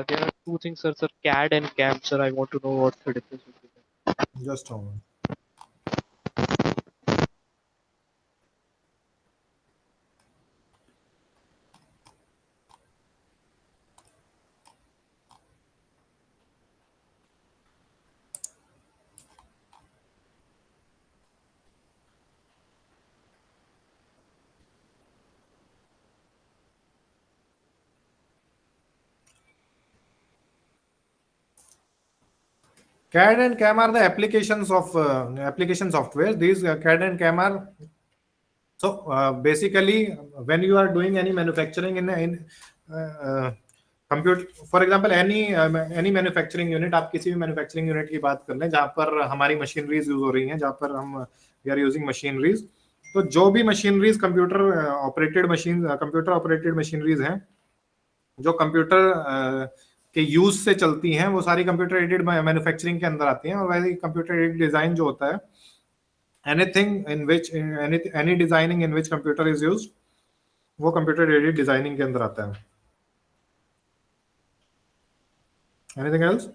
there are two things, sir, CAD and CAM, sir. I want to know what's the difference between them. Just a moment. CAD and CAM are the applications of application software. These CAD and CAM are basically when you are doing any manufacturing in computer, for example any manufacturing unit, आप किसी भी manufacturing unit की बात कर लें जहाँ पर हमारी मशीनरीज यूज हो रही हैं, जहाँ पर हम we are using मशीनरीज, तो जो भी मशीनरीज कंप्यूटर ऑपरेटेड मशीनरीज हैं जो कंप्यूटर के यूज से चलती हैं, वो सारी कंप्यूटर एडेड मैन्युफैक्चरिंग के अंदर आती हैं। और वैसे कंप्यूटर एडेड डिजाइन जो होता है, anything in which any designing in which computer is used, वो कंप्यूटर एडेड डिजाइनिंग के अंदर आता है। Anything else?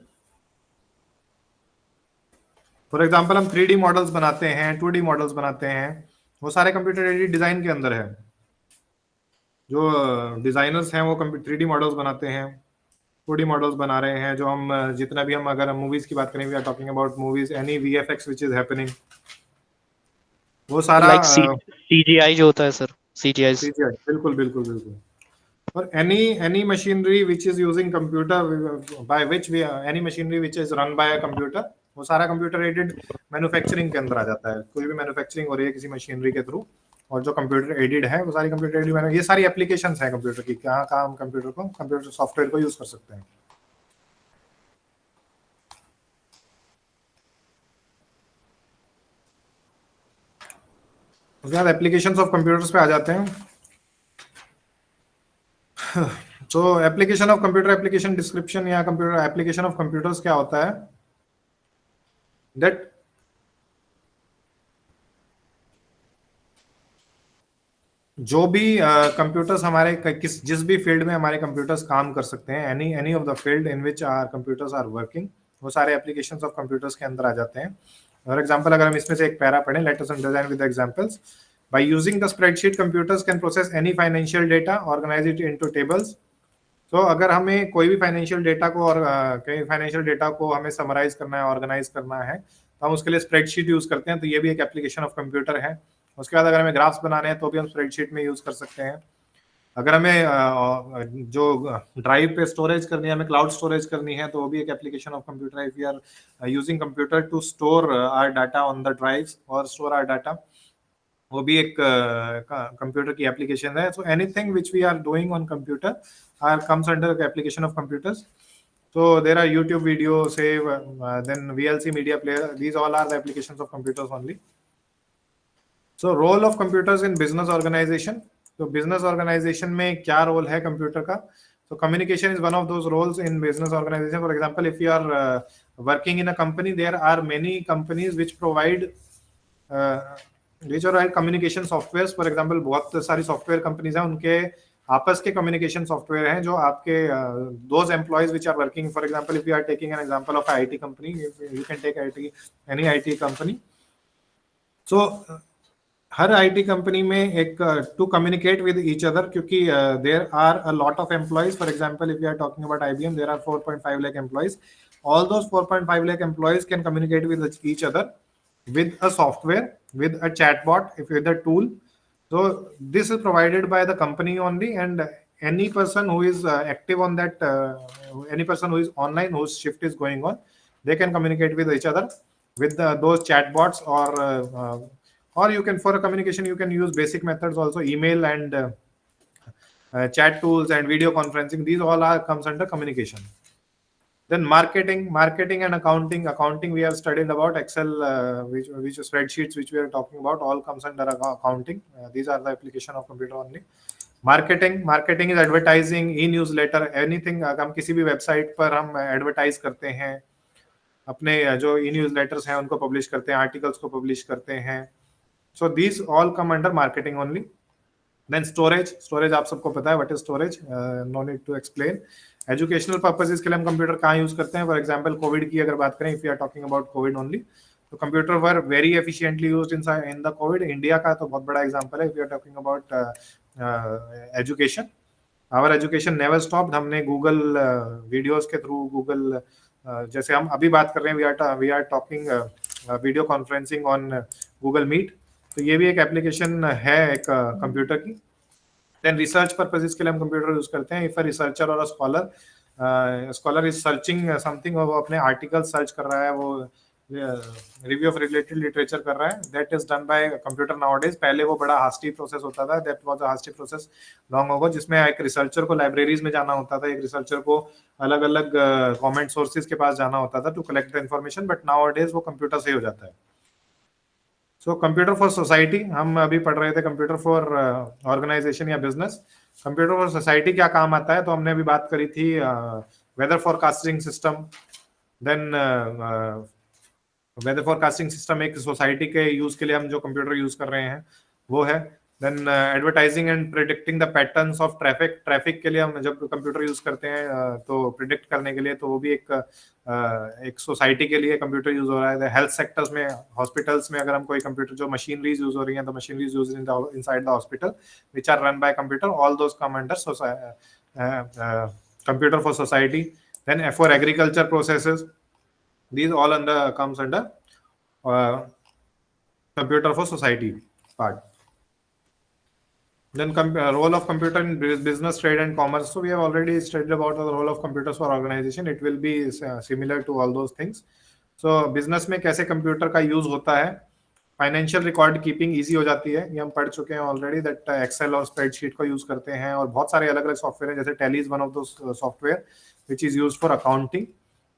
फॉर एग्जांपल हम 3D मॉडल्स बनाते हैं, 2D मॉडल्स बनाते हैं, वो सारे कंप्यूटर एडेड डिजाइन के अंदर है। जो डिजाइनर्स हैं वो 3D मॉडल्स बनाते हैं, 2D मॉडल्स बना रहे हैं। जो हम जितना भी हम अगर मूवीज की बात करें, we are talking about movies, any VFX which is happening, वो सारा CGI जो होता है सर, CGI बिल्कुल बिल्कुल बिल्कुल। और any machinery which is using computer, by which any machinery which is run by a computer, वो सारा कंप्यूटर एडेड मैन्युफैक्चरिंग के अंदर आ जाता है। कोई भी मैन्युफैक्चरिंग हो रही है किसी मशीनरी के थ्रू और जो कंप्यूटर एडेड है, वो सारी कंप्यूटर एडेड, ये सारी एप्लीकेशंस हैं कंप्यूटर की, कहाँ कहाँ हम कंप्यूटर सॉफ्टवेयर को यूज कर सकते हैं। उसके बाद एप्लीकेशंस ऑफ कंप्यूटर्स पे आ जाते हैं। तो application of computer, application description या कंप्यूटर एप्लीकेशन ऑफ कंप्यूटर्स क्या होता है, दैट जो भी कंप्यूटर्स हमारे जिस भी फील्ड में हमारे कंप्यूटर्स काम कर सकते हैं, any of the field in which our computers are working, वो सारे एप्लीकेशंस ऑफ कंप्यूटर्स के अंदर आ जाते हैं। फॉर एग्जांपल अगर हम इसमें से एक पैरा पढ़ें, let us understand with examples. By using the spreadsheet computers can process any financial data, organise it into tables. तो अगर हमें कोई भी फाइनेंशियल डेटा को और कई फाइनेंशियल डेटा को हमें समराइज करना है, ऑर्गेनाइज करना है, तो हम उसके लिए स्प्रेडशीट यूज करते हैं। तो ये भी एक एप्लीकेशन ऑफ कंप्यूटर है। उसके बाद अगर हमें ग्राफ्स बनाने हैं तो भी हम स्प्रेडशीट में यूज कर सकते हैं। अगर हमें जो ड्राइव पे स्टोरेज करनी है, हमें क्लाउड स्टोरेज करनी है, तो वो भी एक एप्लीकेशन ऑफ कंप्यूटर है। If we are using computer to store our data on the drives और स्टोर आवर डाटा, वो भी एक कंप्यूटर की एप्लीकेशन है। So anything which we are doing on computer are comes under application of computers. So there are YouTube videos, say then VLC media player, these all are the applications of computers only. So role of computers in business organization. तो business organization में क्या role है computer का? So communication is one of those roles in business organization. For example, if you are working in a company, there are many companies which provide communication softwares. For example, बहुत सारी software companies हैं, उनके आपस के communication software हैं जो आपके those employees which are working, for example if you are taking an example of IT company, you can take IT, any IT company. So हर आईटी कंपनी में एक to communicate with each other, क्योंकि there are a lot of employees. For example if you are talking about IBM, देयर आर 4.5 lakh employees. All those 4.5 lakh employees can communicate with each other with a software, with a chatbot, if with a tool. So this is provided by the company only, and any person who is active on that, any person who is online, whose shift is going on, they can communicate with each other with those chatbots, or you can, for a communication, you can use basic methods also, email and chat tools and video conferencing. These all are comes under communication. Then marketing and accounting we have studied about. Excel, which spreadsheets which we are talking about, all comes under accounting. These are the application of computer only. Marketing is advertising, e-newsletter, anything. हम किसी भी website पर हम advertise करते हैं, अपने जो e-newsletters हैं उनको पब्लिश करते हैं, आर्टिकल्स को पब्लिश करते हैं. So these all come under marketing only. Then storage आप सबको पता है what is storage, no need to explain. Educational purposes के लिए हम कंप्यूटर कहाँ यूज करते हैं? फॉर एग्जांपल कोविड की अगर बात करें, if you are talking about covid only, तो computer were very efficiently used in the covid. India का तो बहुत बड़ा एग्जांपल है. If you are talking about education, our education never stopped. हमने गूगल वीडियोस के थ्रू, गूगल जैसे हम अभी बात कर रहे हैं, we are talking video conferencing on Google Meet, तो ये भी एक एप्लीकेशन है एक कंप्यूटर की. देन रिसर्च पर्पसेस के लिए हम कंप्यूटर यूज करते हैं. इफ अ रिसर्चर और a scholar is searching something, वो अपने आर्टिकल सर्च कर रहा है, वो रिव्यू ऑफ रिलेटेड लिटरेचर कर रहा है, that is done by computer nowadays. पहले वो बड़ा हास्टी प्रोसेस होता था, that was a hasty process long ago, जिसमें एक रिसर्चर को लाइब्रेरीज में जाना होता था, एक रिसर्चर को अलग अलग कमेंट सोर्सेज के पास जाना होता था to collect the information, but nowadays वो कंप्यूटर से हो जाता है. सो कंप्यूटर फॉर सोसाइटी, हम अभी पढ़ रहे थे कंप्यूटर फॉर ऑर्गेनाइजेशन या बिजनेस. कंप्यूटर फॉर सोसाइटी क्या काम आता है? तो हमने अभी बात करी थी weather forecasting system. Then weather forecasting system एक सोसाइटी के यूज के लिए हम जो कंप्यूटर यूज कर रहे हैं वो है. Then advertising and predicting the patterns of traffic के लिए हम जब कंप्यूटर यूज करते हैं तो प्रिडिक्ट करने के लिए, तो वो भी एक सोसाइटी के लिए कंप्यूटर यूज हो रहा है. हेल्थ सेक्टर्स में, हॉस्पिटल्स में अगर हम कोई कंप्यूटर, जो मशीनरीज यूज हो रही हैं, तो machineries use inside the hospital which are run by computer, all those come under computer for society. Then for agriculture processes, these all comes under computer for society part. Then role of computer in business, trade and commerce. So we have already studied about the role of computers for organization. It will be similar to all those things. So business में कैसे computer का use होता है? Financial record keeping easy हो जाती है, ये हम पढ़ चुके हैं ऑलरेडी, दैट एक्सेल और स्प्रेडशीट को यूज करते हैं, और बहुत सारे अलग अलग सॉफ्टवेयर हैं, जैसे Tally is one of those software which is used for accounting.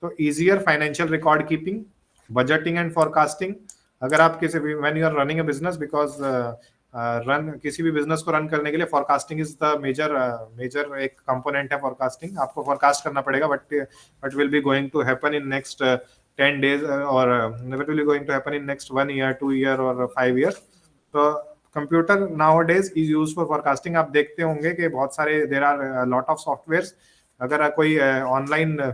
तो easier financial record keeping, budgeting and forecasting. अगर आप किसी भी, when you are running a business, because किसी भी बिजनेस को रन करने के लिए फोरकास्टिंग इज द मेजर एक कंपोनेंट है. फोरकास्टिंग, आपको फोरकास्ट करना पड़ेगा what will be going to happen in next 10 days or what will be going to happen in next 1 year, 2 year or 5 years. तो computer nowadays is used for forecasting. आप देखते होंगे कि बहुत सारे there are a lot of softwares. अगर कोई online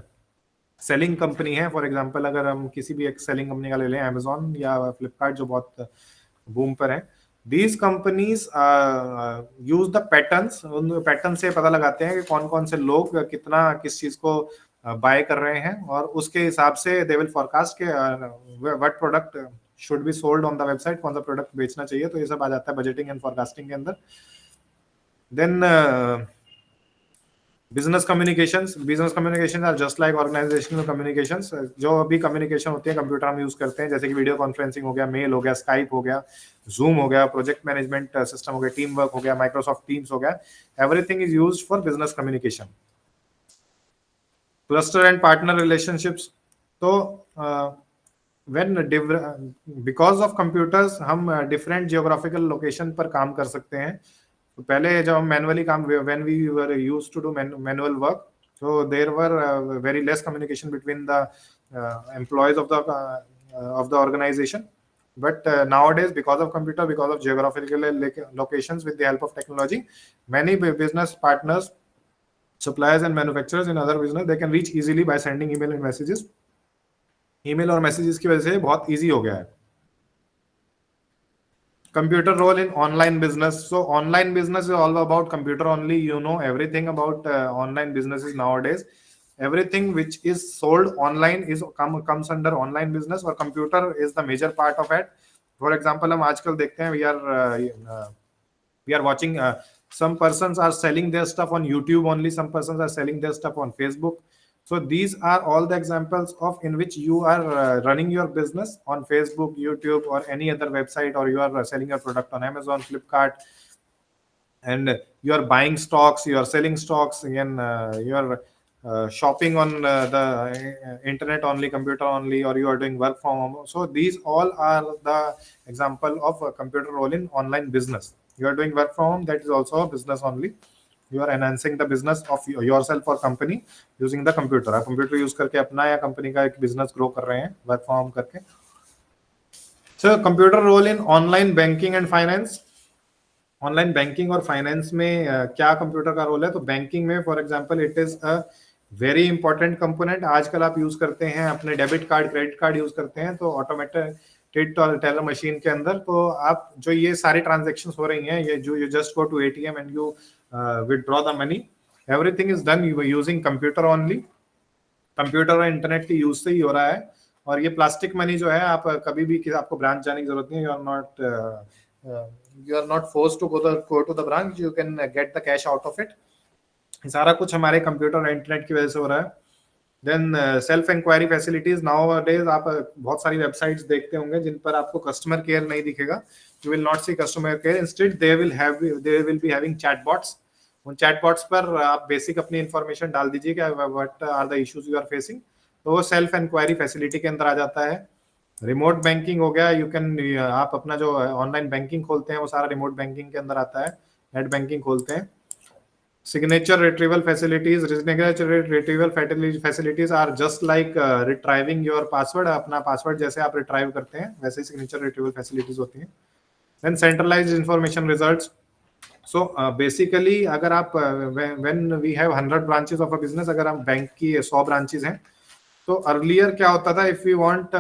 selling company है, फॉर एग्जांपल अगर हम किसी भी एक सेलिंग कंपनी का ले लें, अमेजोन या फ्लिपकार्ट जो बहुत बूम पर है, these companies use the patterns. उन पैटर्न से पता लगाते हैं कि कौन कौन से लोग कितना किस चीज को बाय कर रहे हैं, और उसके हिसाब से दे विल फोरकास्ट के what product should be sold on the website, कौन सा प्रोडक्ट बेचना चाहिए. तो ये सब आ जाता है बजटिंग एंड फोरकास्टिंग के अंदर. Then business communication are just like organisational communications. जो अभी कम्युनिकेशन होती है कंप्यूटर हम यूज करते हैं, जैसे कि वीडियो कॉन्फ्रेंसिंग हो गया, मेल हो गया, स्काइप हो गया, जूम हो गया, प्रोजेक्ट मैनेजमेंट सिस्टम हो गया, टीम वर्क हो गया, माइक्रोसॉफ्ट टीम्स हो गया. Everything is used for business communication. Cluster and partner relationships. तो बिकॉज ऑफ कंप्यूटर्स हम डिफरेंट जियोग्राफिकल लोकेशन पर काम कर सकते हैं. तो पहले जब हम मैनुअली काम, when we were used to do manual work, so there were very less communication between the employees of the organization. But nowadays, because of computer, because of geographical locations, with the help of technology, many business partners, suppliers and manufacturers in other business, they can reach easily by sending email and messages. Email और messages की वजह से बहुत easy हो गया है. Computer role in online business. So online business is all about computer only. You know everything about online businesses nowadays. Everything which is sold online is comes under online business, or computer is the major part of it. For example, हम आजकल देखते हैं we are watching some persons are selling their stuff on YouTube only. Some persons are selling their stuff on Facebook. So these are all the examples of in which you are running your business on Facebook, YouTube, or any other website, or you are selling your product on Amazon, Flipkart, and you are buying stocks, you are selling stocks, again you are shopping on the internet only, computer only, or you are doing work from home. So these all are the example of a computer role in online business. You are doing work from home, that is also a business only. You are enhancing the business of yourself or company using the computer. आप computer use करके अपना या company का एक business grow कर रहे हैं work from home करके. So computer role in online banking and finance. Online banking और फाइनेंस में क्या कंप्यूटर का रोल है? तो बैंकिंग में for example it is a very important component. आजकल आप यूज करते हैं अपने debit card, credit card use करते हैं तो ऑटोमेटेड टेलर मशीन के अंदर, तो आप जो ये सारी ट्रांजेक्शंस हो रही हैं, ये जो you just go to ATM and you withdraw the money, everything is done using computer only. Computer और इंटरनेट के यूज से ही हो रहा है. और ये प्लास्टिक मनी जो है, आप कभी भी आपको ब्रांच जाने की जरूरत नहीं है. You are not forced to go to the branch. You can get the cash out of it. सारा कुछ हमारे कंप्यूटर और इंटरनेट की वजह से हो रहा है. Then self inquiry facilities. Nowadays आप बहुत सारी वेबसाइट्स देखते होंगे जिन पर आपको कस्टमर केयर नहीं दिखेगा. You will not see customer care. Instead, they will be having chatbots. उन chatbots पर आप बेसिक अपनी इंफॉर्मेशन डाल दीजिए कि what are the issues you are facing. तो वो सेल्फ इंक्वायरी फैसिलिटी के अंदर आ जाता है. रिमोट बैंकिंग हो गया. यू कैन आप अपना जो ऑनलाइन बैंकिंग खोलते हैं वो सारा रिमोट बैंकिंग के अंदर आता है. नेट बैंकिंग खोलते हैं. Signature retrieval facilities. Signature retrieval facilities are just like retrieving your password. अपना पासवर्ड जैसे आप रिट्राइव करते हैं वैसे ही सिग्नेचर रिट्रीवल फैसिलिटीज होती हैं. Then centralised information results. So basically अगर आप when we have 100 branches of a business, अगर हम बैंक की 100 ब्रांचेस हैं, तो अर्लियर क्या होता था, if you want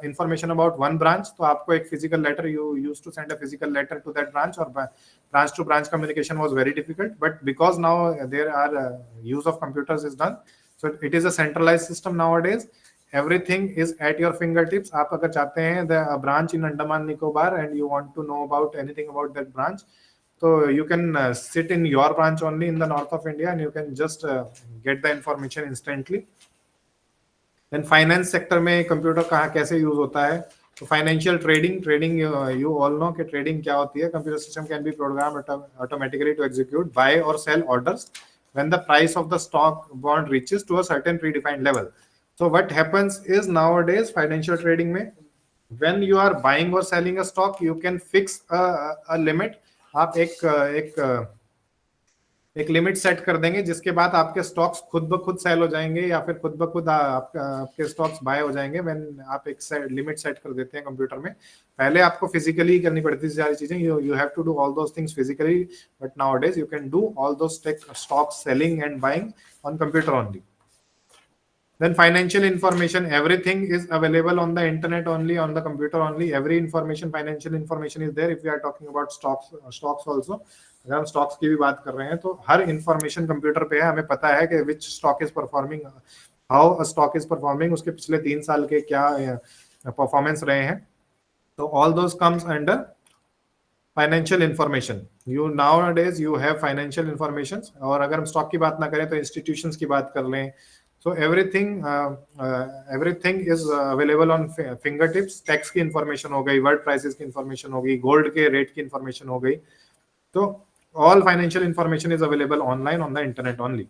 information about one branch, तो आपको एक physical letter, you used to send a physical letter to that branch, और branch to branch communication was very difficult. But because now there are use of computers is done, so it is a centralised system nowadays. Everything is at your finger tips. आप अगर चाहते हैं the branch in Andaman Nicobar and you want to know about anything about that branch, तो you can sit in your branch only in the north of India and you can just get the information instantly. Then finance sector में computer कहाँ कैसे use होता है? तो financial trading you all know कि trading क्या होती है. Computer system can be programmed automatically to execute, buy or sell orders when the price of the stock bond reaches to a certain predefined level. So what happens is nowadays financial trading में when you are buying or selling a stock, you can fix a limit. आप एक limit set कर देंगे जिसके बाद आपके stocks खुद ब खुद सेल हो जाएंगे या फिर खुद ब खुद आपके स्टॉक्स बाय हो जाएंगे. व्हेन आप एक लिमिट सेट कर देते हैं कंप्यूटर में. पहले आपको फिजिकली करनी पड़ती थी सारी चीजें. You have to do all those things physically, but nowadays you can do all those stock selling and buying on computer only. Then financial information, everything is available on the internet only, on the computer only. Every information, financial information is there. If we are talking about stocks also, अगर हम stocks की भी बात कर रहे हैं तो हर information computer पे है. हमें पता है कि which stock is performing, how a stock is performing, उसके पिछले 3 साल के क्या performance रहे हैं. तो all those comes under financial information. You nowadays you have financial information. और अगर हम stock की बात ना करें तो institutions की बात कर लें. So everything is available on fingertips. Tax की इंफॉर्मेशन हो गई, वर्ल्ड प्राइसेस की इंफॉर्मेशन हो गई, गोल्ड के रेट की इंफॉर्मेशन हो गई. तो all financial information is available online on the internet only.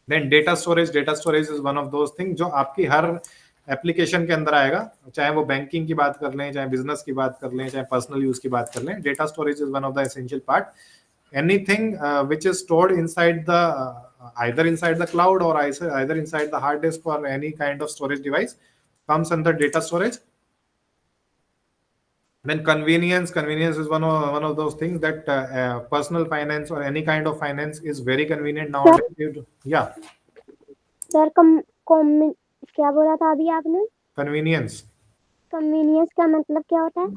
Then data storage is one of those things जो आपकी हर एप्लीकेशन के अंदर आएगा. चाहे वो बैंकिंग की बात कर लें, चाहे बिजनेस की बात कर लें, चाहे पर्सनल यूज की बात कर लें. Data storage is one of the essential part. Anything which is stored inside the either inside the cloud or either inside the hard disk or any kind of storage device comes under data storage. Then convenience is one of those things that personal finance or any kind of finance is very convenient nowadays. Yeah, sir क्या बोला था अभी आपने? convenience. Convenience का मतलब क्या होता है?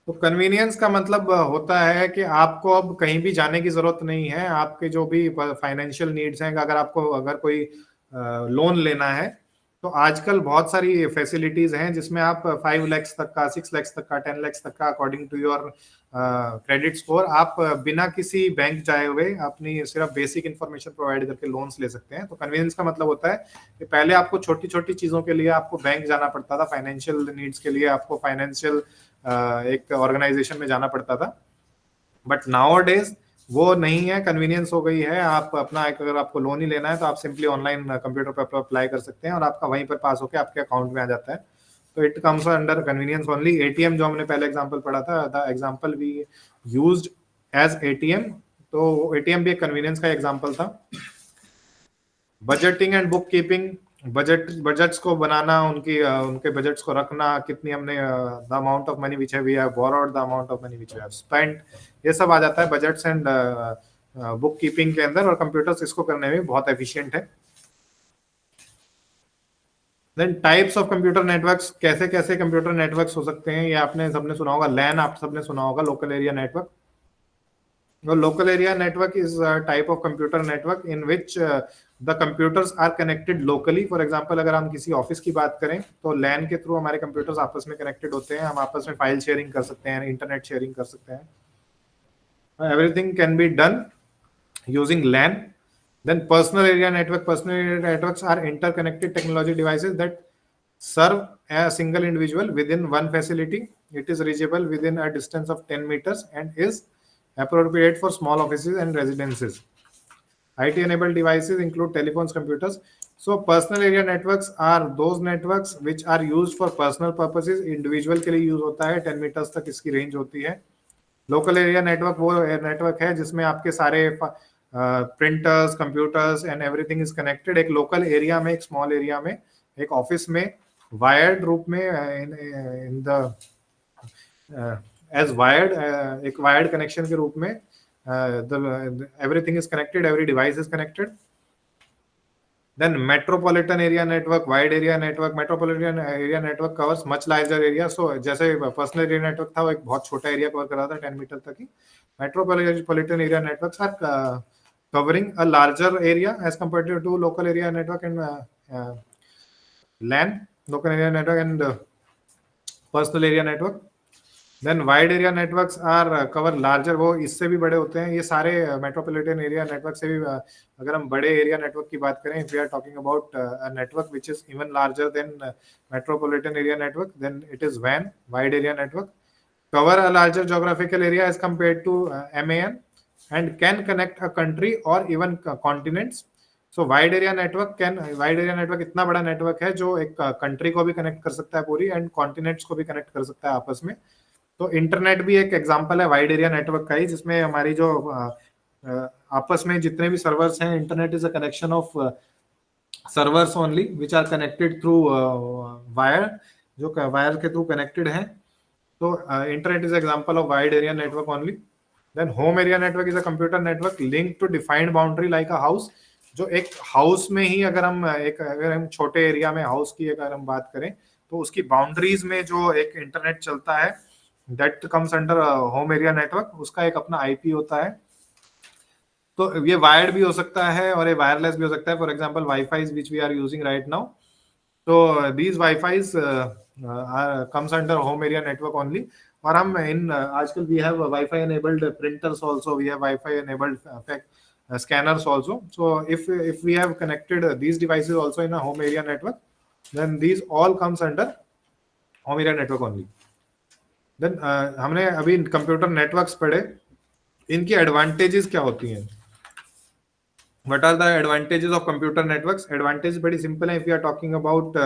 तो कन्वीनियंस का मतलब होता है कि आपको अब कहीं भी जाने की जरूरत नहीं है। आपके जो भी फाइनेंशियल नीड्स हैं, अगर कोई लोन लेना है तो आजकल बहुत सारी फैसिलिटीज हैं जिसमें आप 5 लाख तक का, 6 लाख तक का, 10 लाख तक का, according to your credit score, आप बिना किसी बैंक जाए हुए अपनी सिर्फ बेसिक इंफॉर्मेशन प्रोवाइड करके लोन्स ले सकते हैं। तो कन्वीनियंस का मतलब होता है कि पहले आपको छोटी छोटी चीजों के लिए आपको बैंक जाना पड़ता था, फाइनेंशियल नीड्स के लिए आपको फाइनेंशियल एक ऑर्गेनाइजेशन में जाना पड़ता था, बट नाउ डेज वो नहीं है, कन्वीनियंस हो गई है। आप अपना अगर आपको लोन ही लेना है तो आप सिंपली ऑनलाइन कंप्यूटर पर अप्लाई कर सकते हैं और आपका वहीं पर पास होकर आपके अकाउंट में आ जाता है। तो it comes under convenience only. ATM जो हमने पहले एग्जांपल पढ़ा था, the example we used as ATM, तो एटीएम भी एक कन्वीनियंस का एग्जांपल था। Budgeting and bookkeeping, budgets को बनाना, उनके बजट्स को रखना, कितनी हमने the amount of money which we have borrowed, the amount of money which we have spent, ये सब आ जाता है बजट्स एंड बुक कीपिंग के अंदर, और कंप्यूटर्स इसको करने में बहुत एफिशिएंट है। Then types of computer networks, कैसे कैसे कंप्यूटर नेटवर्क्स हो सकते हैं, ये आपने सबने सुना होगा। लैन आप सबने सुना होगा, local area network. Local area network is type of computer network in which the computers are connected locally. For example अगर हम किसी ऑफिस की बात करें तो लैन के थ्रू हमारे कंप्यूटर्स आपस में कनेक्टेड होते हैं, हम आपस में फाइल शेयरिंग कर सकते हैं, इंटरनेट शेयरिंग कर सकते हैं। Everything can be done using LAN. Then personal area networks are interconnected technology devices that serve a single individual within one facility. It is reachable within a distance of 10 meters and is appropriate for small offices and residences. IT-enabled devices include telephones, computers. So personal area networks are those networks which are used for personal purposes. Individual के लिए use होता है, 10 meters तक इसकी range होती है। Local area network वो network है जिसमें आपके सारे printers, computers and everything is connected एक लोकल एरिया में, एक स्मॉल एरिया में, एक ऑफिस में, वायर्ड रूप में, इन द एज वायर्ड, एक वायर्ड कनेक्शन के रूप में। Everything is connected, every device is connected. Then metropolitan area network, wide area network. Metropolitan area network covers much larger area. So जैसे personal area network था वो एक बहुत छोटा एरिया कवर कर रहा था, 10 मीटर तक ही। Metropolitan area networks are covering a larger area as compared to local area network and LAN, local area network and personal area network. Then wide area networks are cover larger, वो इससे भी बड़े होते हैं। ये सारे metropolitan area network से भी, अगर हम बड़े एरिया नेटवर्क की बात करें, if we are talking about a network which is even larger than metropolitan area network, then it is WAN, wide area network. Cover a larger geographical area as compared to MAN and can connect a country or even continents. So wide area network इतना बड़ा network है जो एक country को भी connect कर सकता है पूरी, एंड कॉन्टिनेंट्स को भी कनेक्ट कर सकता है आपस में। तो इंटरनेट भी एक एग्जांपल है वाइड एरिया नेटवर्क का ही, जिसमें हमारी जो आपस में जितने भी सर्वर्स हैं, internet is a connection of servers only which are connected through wire, जो वायर के थ्रू कनेक्टेड हैं। तो internet is example of wide area network only. Then home area network is a computer network link to defined boundary like a house. जो एक house में ही अगर हम छोटे एरिया में हाउस की अगर हम बात करें तो उसकी बाउंड्रीज में जो एक इंटरनेट चलता है, that comes under home area network. उसका एक अपना आईपी होता है। तो ये वायर्ड भी हो सकता है और ये वायरलेस भी हो सकता है। For example wifi which we are using right now, तो these wifi comes under home area network only. और हम आजकल we have wifi enabled printers also, we have wifi enabled scanners also. So if we have connected these devices also in a home area network, then these all comes under home area network only. Then हमने अभी computer networks पढ़े, इनकी advantages क्या होती हैं? What are the advantages of computer networks? Advantage बड़ी simple है। If we are talking about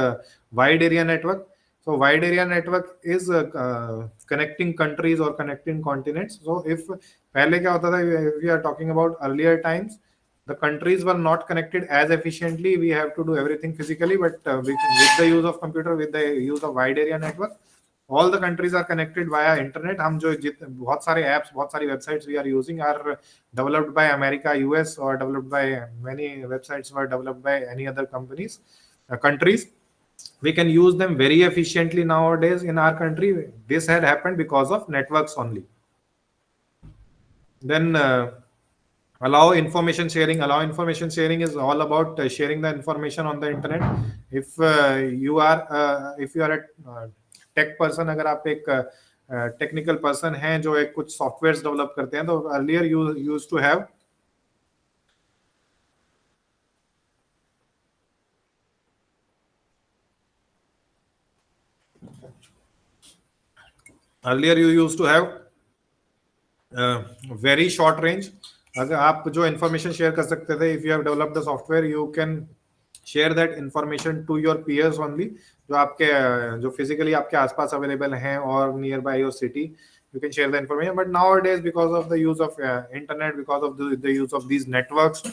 wide area network, so wide area network is connecting countries or connecting continents. So if पहले क्या होता था, if we are talking about earlier times, the countries were not connected as efficiently. We have to do everything physically, but with the use of computer, with the use of wide area network, all the countries are connected via internet. हम जो बहुत सारे apps, बहुत सारी websites we are using are developed by America, US, or developed by many websites were developed by any other countries. We can use them very efficiently nowadays in our country. This had happened because of networks only. Then allow information sharing. Allow information sharing is all about sharing the information on the internet. If you are a tech person, अगर आप एक technical person हैं जो एक कुछ software develop करते हैं, तो earlier you use to have very short range. अगर आप जो इंफॉर्मेशन शेयर कर सकते थे, if you have developed the software, you can share that information to your peers only, जो आपके जो फिजिकली आपके आसपास अवेलेबल हैं और near by your city. You can share the information, but nowadays because of the use of internet, because of the use of these networks,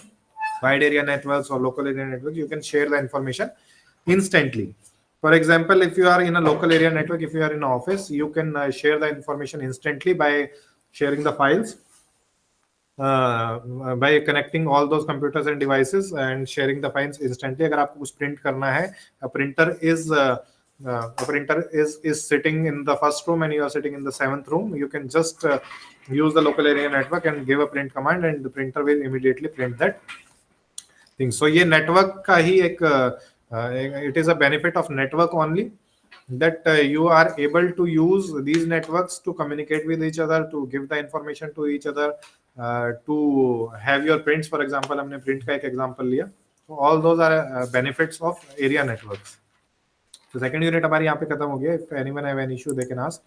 wide area networks or local area networks, you can share the information instantly. For example, if you are in a local area network, if you are in an office, you can share the information instantly by sharing the files, by connecting all those computers and devices and sharing the files instantly. अगर आपको कुछ print करना है, a printer is sitting in the first room and you are sitting in the 7th room, you can just use the local area network and give a print command and the printer will immediately print that thing. So ये network का ही एक it is a benefit of network only, that you are able to use these networks to communicate with each other, to give the information to each other, to have your prints. For example, हमने print का एक example लिया. So all those are benefits of area networks. तो second unit हमारी यहाँ पे खत्म हो गया. If anyone have any issue they can ask,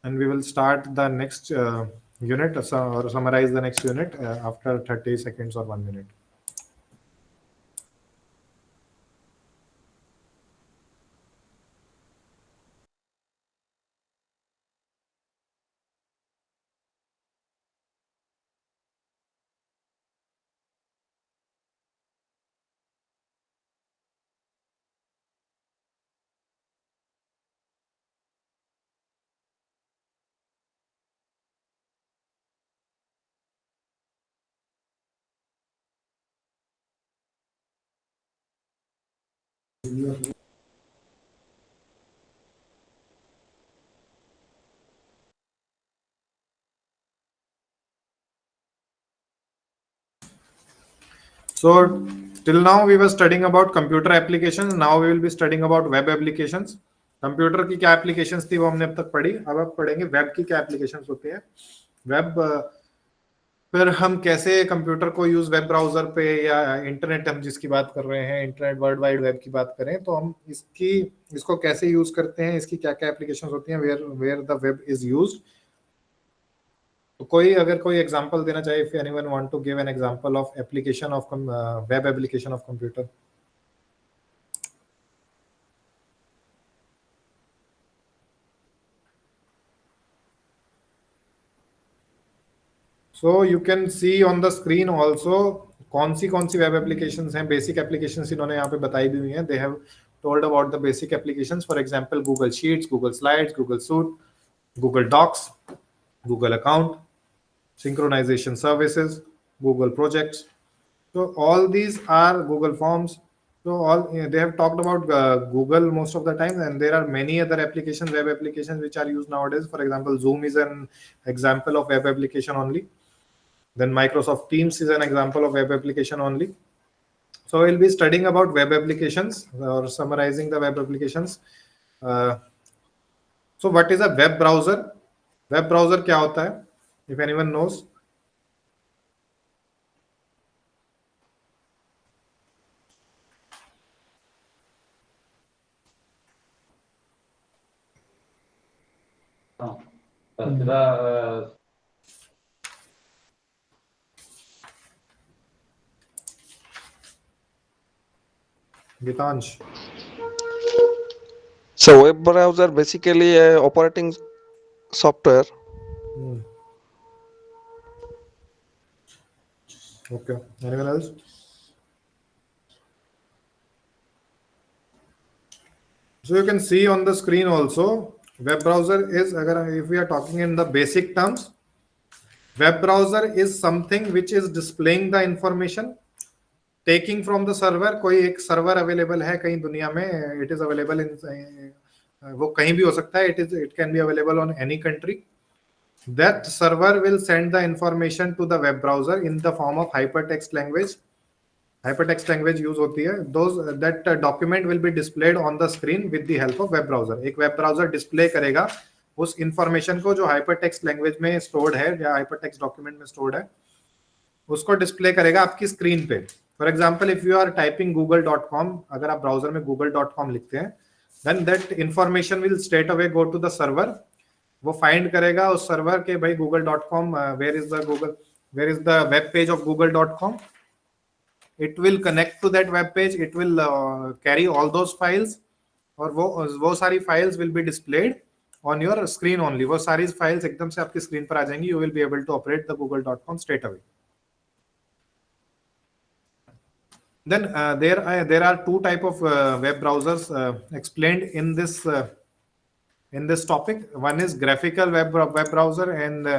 and we will start the next unit और summarise the next unit after 30 seconds or 1 minute. So till now we were studying about computer applications. Now we will be studying about web applications. Computer की क्या applications थी वो हमने अब तक पढ़ी. अब पढ़ेंगे वेब की क्या एप्लीकेशंस होती हैं. वेब फिर हम कैसे कंप्यूटर को यूज वेब ब्राउजर पे या इंटरनेट, हम जिसकी बात कर रहे हैं इंटरनेट वर्ल्ड वाइड वेब की बात करें, तो हम इसको कैसे यूज करते हैं, इसकी क्या क्या एप्लीकेशंस होती हैं, where the web is used. तो अगर कोई एग्जांपल देना चाहिए, if anyone want to give an example of application of web application of computer. So you can see on the screen also कौन सी वेब एप्लीकेशंस हैं. बेसिक एप्लीकेशंस इन्होंने यहाँ पे बताई भी हुई हैं. They have told about the basic applications. For example Google sheets, Google slides, Google suite, Google docs, Google account, synchronization services, Google projects. So all these are Google Forms. So all they have talked about Google most of the time, and there are many other applications, web applications, which are used nowadays. For example, Zoom is an example of web application only. Then Microsoft Teams is an example of web application only. So we'll be studying about web applications or summarizing the web applications. So what is a web browser? Web browser क्या होता है? If anyone knows. Gitansh. So web browser basically a operating software. Okay. Anyone else? So you can see on the screen also, web browser is, if we are talking in the basic terms, web browser is something which is displaying the information, taking from the server. कोई एक server available है कहीं दुनिया में, it is available in, वो कहीं भी हो सकता है, it can be available on any country. That server will send the information to the web browser in the form of hypertext language. Hypertext language use होती है. That document will be displayed on the screen with the help of web browser. एक web browser display करेगा उस information को जो hypertext language में stored है या hypertext document में stored है, उसको डिस्प्ले करेगा आपकी स्क्रीन पे. For example, if you are typing google.com, अगर आप ब्राउजर में google.com लिखते हैं, then that information will straight away go to the server. वो फाइंड करेगा उस सर्वर के भाई google.com, where is the web page of google.com. It will connect to that web page. It will carry all those files, और वो सारी files will be displayed on your screen only. वो सारी files एकदम से आपकी स्क्रीन पर आ जाएंगी. You will be able to operate the google.com straight away. Then there are two type of web browsers explained in this topic. One is graphical web browser and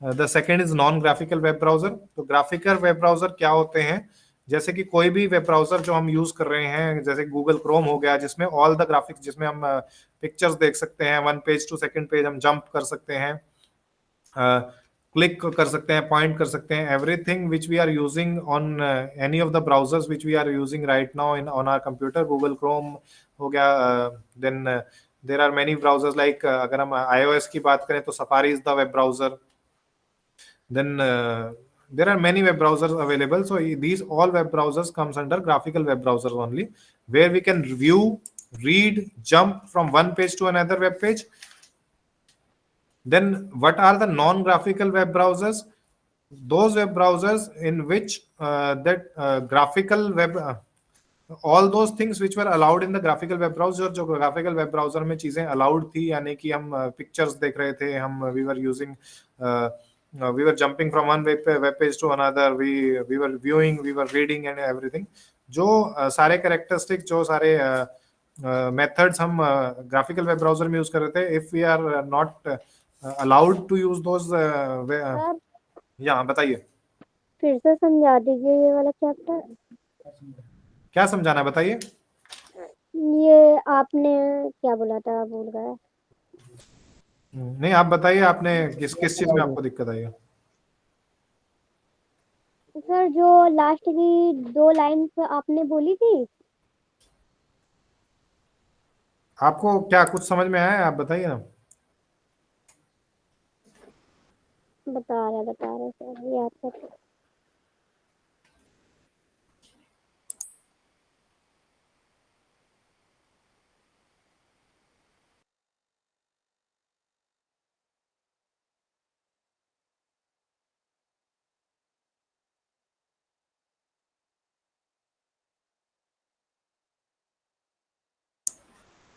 the second is non-graphical web browser. तो graphical web browser क्या होते हैं? जैसे कि कोई भी web browser जो हम यूज कर रहे हैं, जैसे गूगल क्रोम हो गया, जिसमें ऑल द ग्राफिक्स, जिसमें हम पिक्चर्स देख सकते हैं, one page to second page हम जंप कर सकते हैं, क्लिक कर सकते हैं, पॉइंट कर सकते हैं. Everything which we are using on any of the browsers which we are using right now in on our computer, Google Chrome हो गया. Then there are many browsers like, अगर हम iOS की बात करें तो Safari is the web browser. Then there are many web browsers available. So these all web browsers comes under graphical web browsers only, where we can view, read, jump from one page to another web page. Then what are the non-graphical web browsers? Those web browsers in which graphical web, all those things which were allowed in the graphical web browser, जो graphical web browser में चीजें allowed थी, यानी कि हम pictures देख रहे थे, हम we were using we were jumping from one web page to another, we were viewing, we were reading and everything. जो सारे characteristics, जो सारे methods हम graphical web browser में use कर रहे थे, if we are not allowed to use those बताइए, फिर से समझा दीजिए ये वाला चैप्टर. क्या समझाना है बताइए. ये आपने क्या बोला था, भूल गया. नहीं, आप बताइए, आपने किस चीज में आपको दिक्कत आई है? सर जो लास्ट की 2 लाइन आपने बोली थी, आपको क्या कुछ समझ में आया है? आप बताइए ना. बता रहे सर, याद कर.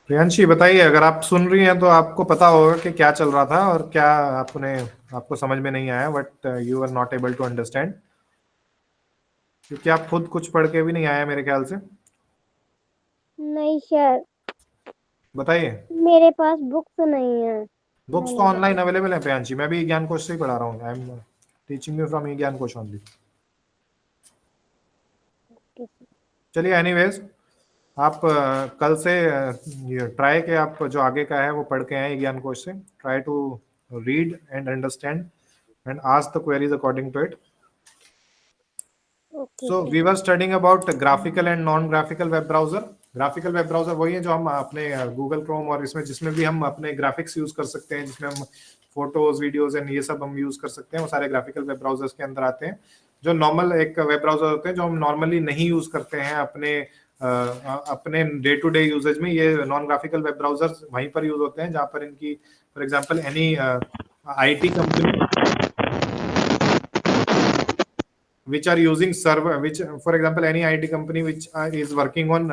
प्रियांशी बताइए, अगर आप सुन रही हैं तो आपको पता होगा कि क्या चल रहा था और क्या आपको समझ में नहीं आया, but you are not able to understand, क्योंकि आप खुद कुछ पढ़ के भी नहीं आया मेरे ख्याल से. नहीं सर, बताइए. मेरे पास बुक्स नहीं है. बुक्स तो ऑनलाइन अवेलेबल है प्रियांशी, मैं भी ज्ञान कोश से ही पढ़ा रहा हूँ. I am teaching you from ज्ञान कोश ओनली. चलिए, एनीवेज, आप कल से ट्राई के आप जो आगे का है वो पढ़ के आए ज्ञान कोश से. Try to read and understand and ask the queries according to it. So we were studying about graphical and non-graphical web browser. Graphical web browser वही है जो हम अपने गूगल क्रोम और इसमें जिसमें भी हम अपने ग्राफिक्स यूज कर सकते हैं, जिसमें हम फोटोज, वीडियोज एंड ये सब हम यूज कर सकते हैं, वो सारे ग्राफिकल वेब ब्राउजर्स के अंदर आते हैं. जो नॉर्मल एक वेब ब्राउजर होते हैं जो हम नॉर्मली नहीं यूज करते हैं अपने डे टू डे यूजेज में, ये नॉन ग्राफिकल वेब ब्राउजर्स वहीं पर यूज होते हैं जहाँ पर इनकी, for example, any IT company which are using server, which for example any IT company which is working on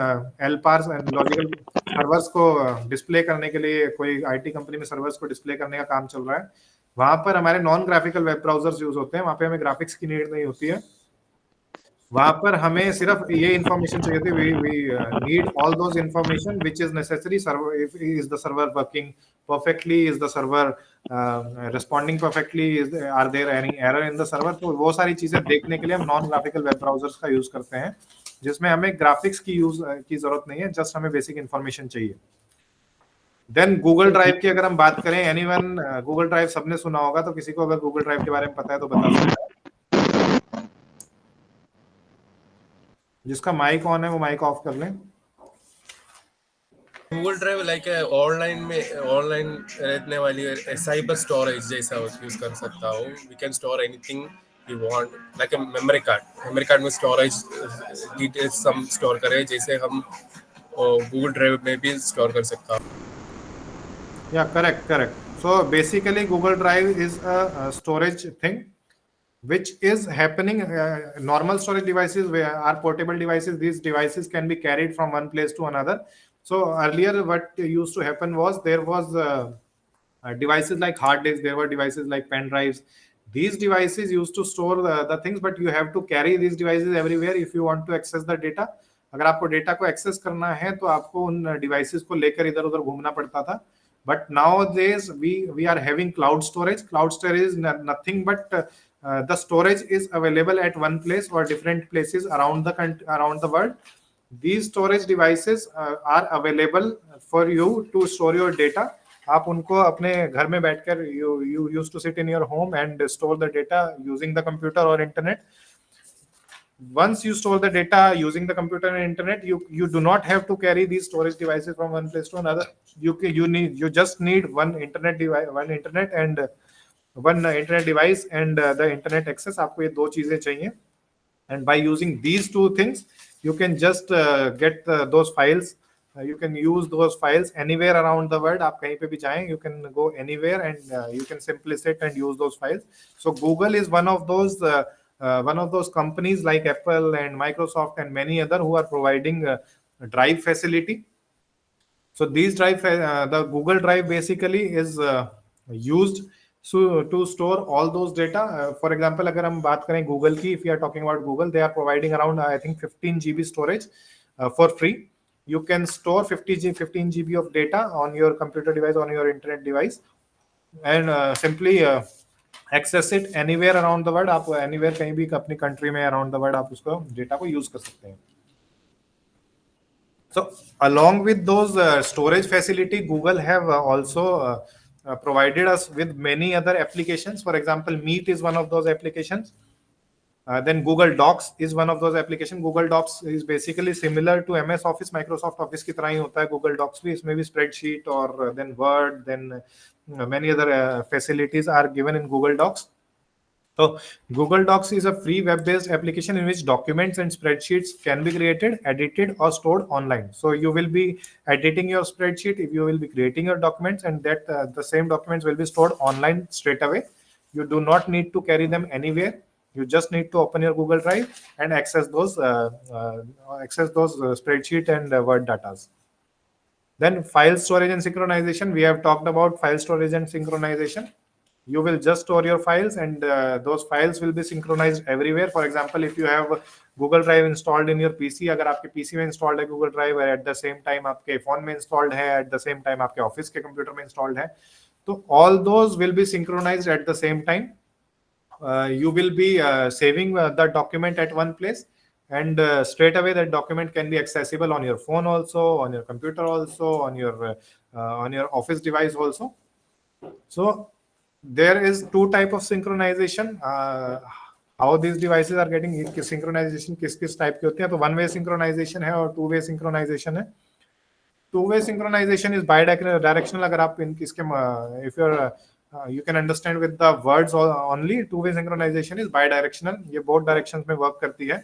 LPARs and logical servers को डिस्प्ले करने के लिए, कोई IT कंपनी में सर्वर्स को डिस्प्ले करने का काम चल रहा है, वहां पर हमारे non graphical web browsers use होते हैं. वहां पे हमें ग्राफिक्स की नीड नहीं होती है, वहां पर हमें सिर्फ ये इंफॉर्मेशन चाहिए थी, we need all those information which is necessary, server is the server working perfectly, is the server responding perfectly, are there any error in the server। तो वो सारी चीजें देखने के लिए हम नॉन ग्राफिकल वेब ब्राउजर्स का यूज करते हैं, जिसमें हमें ग्राफिक्स की जरूरत नहीं है, जस्ट हमें बेसिक इंफॉर्मेशन चाहिए। देन गूगल ड्राइव की अगर हम बात करें, एनीवन गूगल ड्राइव सबने सुना होगा, तो किसी को अगर गूगल ड्राइव के बारे में पता है तो बता सकता है। जिसका माइक ऑन है वो माइक ऑफ कर लें। गूगल ड्राइव लाइक ऑनलाइन में ऑनलाइन रहने वाली साइबर स्टोरेज जैसा यूज कर सकता हूँ। We can store anything you want, like memory card में स्टोरेज डिटेल्स हम स्टोर करें, जैसे हम गूगल ड्राइव में भी स्टोर कर सकता हूँ। Yeah, correct. So basically Google Drive is a storage thing which is happening, normal storage devices are portable devices. These devices can be carried from one place to another. So earlier what used to happen was there was devices like hard disks, there were devices like pen drives. These devices used to store the things, but you have to carry these devices everywhere if you want to access the data। अगर आपको data को access करना है तो आपको उन devices को लेकर इधर उधर घूमना पड़ता था। But nowadays we are having cloud storage. Cloud storage is nothing but the storage is available at one place or different places around the world। These storage devices are available for you to store your data। आप उनको अपने घर में बैठकर you used to sit in your home and store the data using the computer or internet। Once you store the data using the computer and internet, you do not have to carry these storage devices from one place to another। you just need one internet device, one internet device and the internet access। आपको ये दो चीजें चाहिए, and by using these two things you can just get those files। You can use those files anywhere around the world। आप कहीं पे भी जाएं, you can go anywhere and you can simply sit and use those files। So Google is one of those companies like Apple and Microsoft and many other who are providing drive facility। So these the Google Drive basically is used to store all those data। For example, अगर हम बात करें Google की, if you are talking about Google, they are providing around I think 15 GB storage for free। You can store 15 GB of data on your computer device, on your internet device, and simply access it anywhere around the world. आप anywhere कहीं भी अपनी country में around the world आप उसको data को use कर सकते हैं। So along with those storage facility, Google have also provided us with many other applications। For example, Meet is one of those applications। Then Google Docs is one of those applications। Google Docs is basically similar to MS Office, Microsoft Office की तरह ही होता है Google Docs भी। इसमें भी spreadsheet और then Word, then many other facilities are given in Google Docs। So Google Docs is a free web-based application in which documents and spreadsheets can be created, edited, or stored online। So you will be editing your spreadsheet, if you will be creating your documents, and that the same documents will be stored online straight away। You do not need to carry them anywhere। You just need to open your Google Drive and access those spreadsheet and Word datas। Then file storage and synchronization, we have talked about file storage and synchronization। You will just store your files and those files will be synchronized everywhere। For example, if you have Google Drive installed in your PC, अगर आपके PC में installed है Google Drive, at the same time आपके phone में installed है, at the same time आपके office के computer में installed है, तो all those will be synchronized at the same time। You will be saving the document at one place, and straight away that document can be accessible on your phone also, on your computer also, on your office device also। So there is two type of synchronization। how these devices are getting synchronization किस type की होती है, तो one way synchronization है और two way synchronization है। Two way synchronization is bidirectional। अगर आप इसके if you're you can understand with the words only, two way synchronization is bidirectional। ये both directions में work करती है।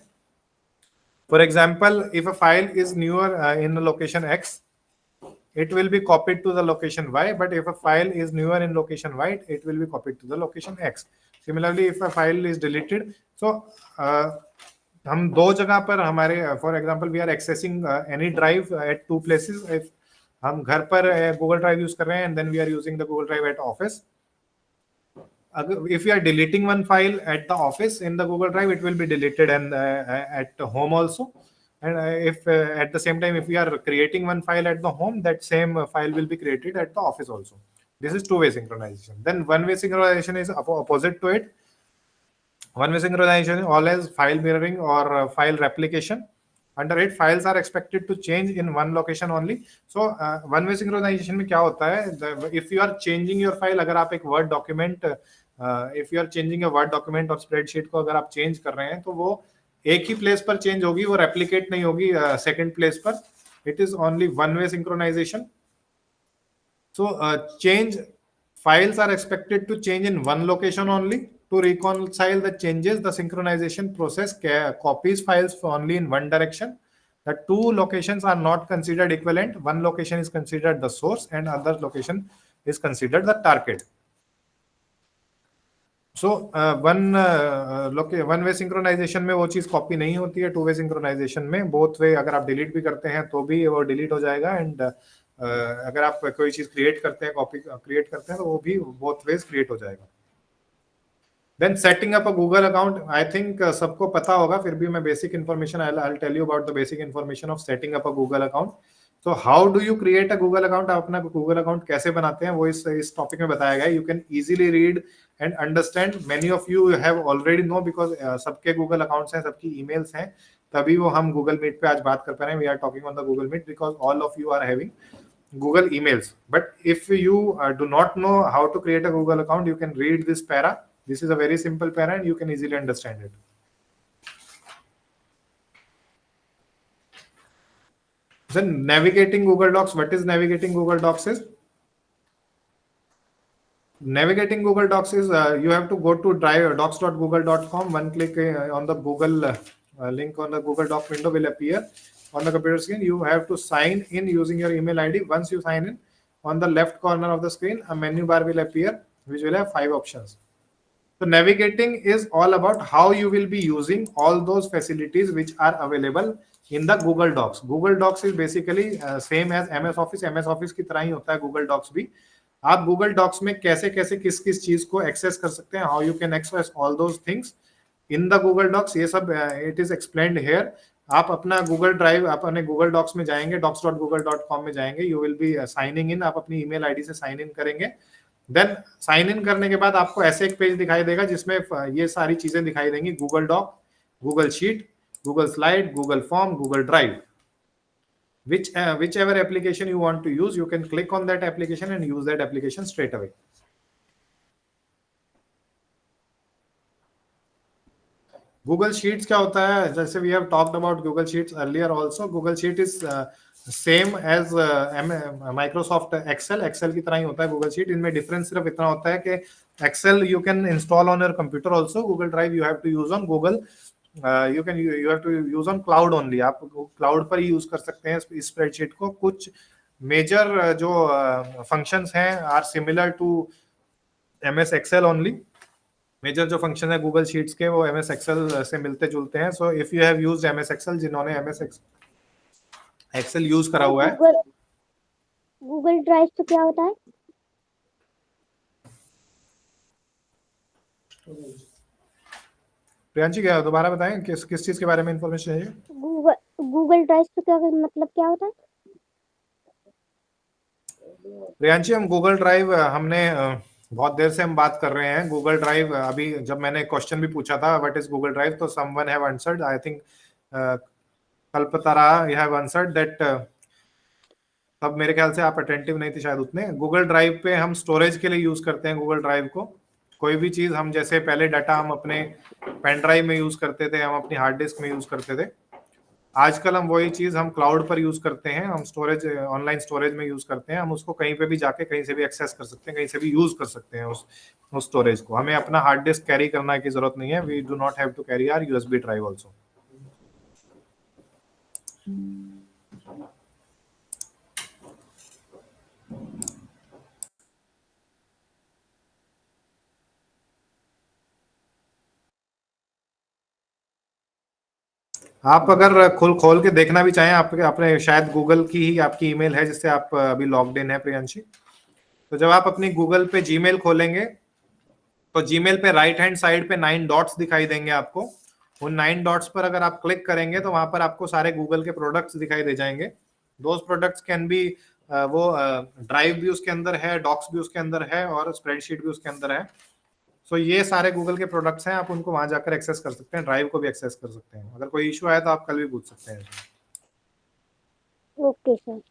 For example, if a file is newer in location X, it will be copied to the location Y, but if a file is newer in location Y, it will be copied to the location X। Similarly, if a file is deleted, so हम दो जगह पर हमारे, for example, we are accessing any drive at two places। if हम घर पर Google Drive use कर रहे हैं and then we are using the Google Drive at office, if you are deleting one file at the office in the Google Drive, it will be deleted and at home also. And if at the same time, if we are creating one file at the home, that same file will be created at the office also. This is two-way synchronization. Then one-way synchronization is opposite to it. One-way synchronization always file mirroring or file replication. Under it, files are expected to change in one location only. So one-way synchronization में क्या होता है? If you are changing your file, अगर आप एक word document, if you are changing a word document और spreadsheet को अगर आप change कर रहे हैं, तो वो एक ही place पर change होगी, वो replicate नहीं होगी second place पर. It is only one-way synchronization. So change files are expected to change in one location only. To reconcile the changes, the synchronization process copies files only in one direction. The two locations are not considered equivalent. One location is considered the source and other location is considered the target. So one way synchronization में वो चीज copy नहीं होती है. Two way synchronization में both way अगर आप delete भी करते हैं तो भी वो डिलीट हो जाएगा, एंड अगर आप कोई चीज क्रिएट करते हैं, कॉपी क्रिएट करते हैं, तो वो भी both ways क्रिएट हो जाएगा. Then setting up a Google account, I think सबको पता होगा, फिर भी मैं basic information I'll tell you about the basic information of setting up a Google account. So how do you create a Google account? आप अपना Google account कैसे बनाते हैं वो इस टॉपिक में बताया गया है. You can easily read and understand. Many of you have already know because सबके Google accounts हैं, सबकी emails हैं, तभी वो हम Google Meet पे आज बात कर पा रहे हैं. We are talking on the Google Meet because all of you are having Google emails. But if you do not know how to create a Google account, you can read this para. This is a very simple para and you can easily understand it. Then navigating Google Docs. What is navigating Google Docs is? Navigating Google Docs is you have to go to docs.google.com. One click on the Google link on the Google Doc window will appear on the computer screen. You have to sign in using your email ID. Once you sign in, on the left corner of the screen, a menu bar will appear which will have 5 options. So navigating is all about how you will be using all those facilities which are available in the Google Docs. Google Docs is basically same as MS Office. MS Office की तरह ही होता है Google Docs भी. आप Google Docs में कैसे कैसे किस किस चीज को एक्सेस कर सकते हैं, how you can access all those things in the Google Docs, ये सब it is explained here. आप अपना Google Drive, आप अपने Google Docs में जाएंगे, docs.google.com में जाएंगे, you will be signing in. आप अपनी email ID से sign in करेंगे. देन साइन इन करने के बाद आपको ऐसे एक पेज दिखाई देगा जिसमें ये सारी चीजें दिखाई देंगी. Google doc, Google sheet, Google slide, Google form, Google drive. whichever application you want to use, you can click on that application and use that application straight away. Google Sheets क्या होता है? जैसे we have talked about Google Sheets earlier also. Google Sheet is same as Microsoft Excel. Excel की तरह ही होता है Google Sheet. इनमें difference सिर्फ इतना होता है कि Excel you can install on your computer also. Google Drive you have to use on Google. You have to use on cloud only. आप cloud पर ही use कर सकते हैं इस spreadsheet को. कुछ major जो functions हैं are similar to MS Excel only. Major जो फंक्शन है गूगल शीट्स के वो MS एक्सेल से मिलते जुलते हैं. So if you have used MS Excel, जिन्होंने MS एक्सेल यूज करा हुआ है. गूगल ड्राइव तो क्या होता है? प्रियांशी क्या दोबारा बताएं किस चीज के बारे में इंफॉर्मेशन चाहिए? गूगल ड्राइव तो क्या मतलब क्या होता है? प्रियांशी हम गूगल ड्राइव हमने बहुत देर से हम बात कर रहे हैं. गूगल ड्राइव अभी जब मैंने क्वेश्चन भी पूछा था व्हाट इज गूगल ड्राइव, तो someone have answered. I think Kalpatara you have answered that. अब मेरे ख्याल से आप अटेंटिव नहीं थे शायद उतने. गूगल ड्राइव पे हम स्टोरेज के लिए यूज करते हैं गूगल ड्राइव को. कोई भी चीज हम जैसे पहले डाटा हम अपने पेन ड्राइव में यूज करते थे, हम अपनी हार्ड डिस्क में यूज करते थे. आजकल हम वही चीज हम क्लाउड पर यूज करते हैं. हम स्टोरेज ऑनलाइन स्टोरेज में यूज करते हैं. हम उसको कहीं पे भी जाके कहीं से भी एक्सेस कर सकते हैं, कहीं से भी यूज कर सकते हैं उस स्टोरेज को. हमें अपना हार्ड डिस्क कैरी करने की जरूरत नहीं है. We do not have to carry our USB drive also. आप अगर खोल के देखना भी चाहें, आपके अपने शायद गूगल की ही आपकी ईमेल है जिससे आप अभी लॉग्ड इन है प्रियांशी. तो जब आप अपनी गूगल पे जीमेल खोलेंगे तो जीमेल पे राइट हैंड साइड पे 9 डॉट्स दिखाई देंगे आपको। उन 9 डॉट्स पर अगर आप क्लिक करेंगे तो वहां पर आपको सारे गूगल के प्रोडक्ट्स दिखाई दे जाएंगे। दोज प्रोडक्ट्स कैन बी वो ड्राइव भी उसके अंदर है, डॉक्स भी उसके अंदर है और स्प्रेडशीट भी उसके अंदर है। सो ये सारे गूगल के प्रोडक्ट्स हैं, आप उनको वहां जाकर एक्सेस कर सकते हैं, ड्राइव को भी एक्सेस कर सकते हैं। अगर कोई इशू आया तो आप कल भी पूछ सकते हैं। Okay sir.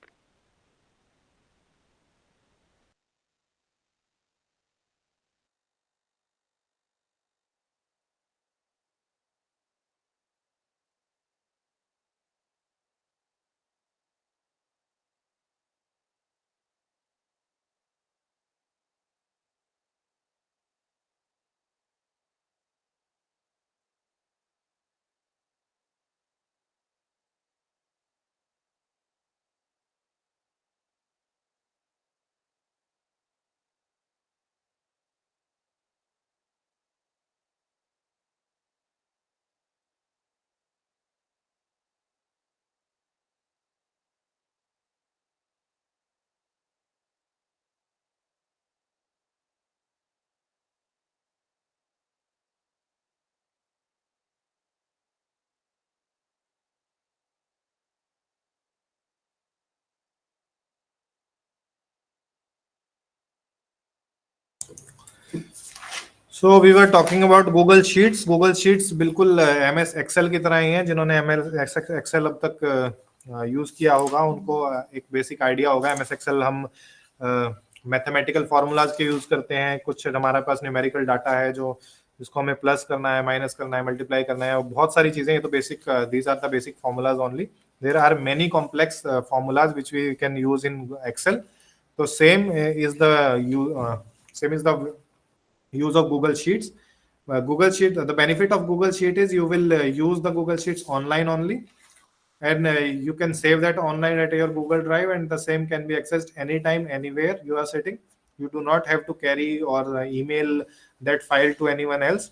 So we were talking about Google sheets. Google sheets बिल्कुल MS एक्सेल की तरह ही है। जिन्होंने MS एक्सेल अब तक यूज किया होगा उनको एक बेसिक आइडिया होगा। MS एक्सेल हम मैथमेटिकल फार्मूलाज के यूज करते हैं, कुछ हमारे पास न्यूमेरिकल डाटा है जो जिसको हमें प्लस करना है, माइनस करना है, मल्टीप्लाई करना है, बहुत सारी चीजें। ये तो basic, these are the basic formulas only. There are many complex formulas which we can use in Excel. तो same is the use of Google Sheets. Google Sheet, the benefit of Google Sheet is you will use the Google Sheets online only, and you can save that online at your Google Drive, and the same can be accessed anytime, anywhere you are sitting. You do not have to carry or email that file to anyone else.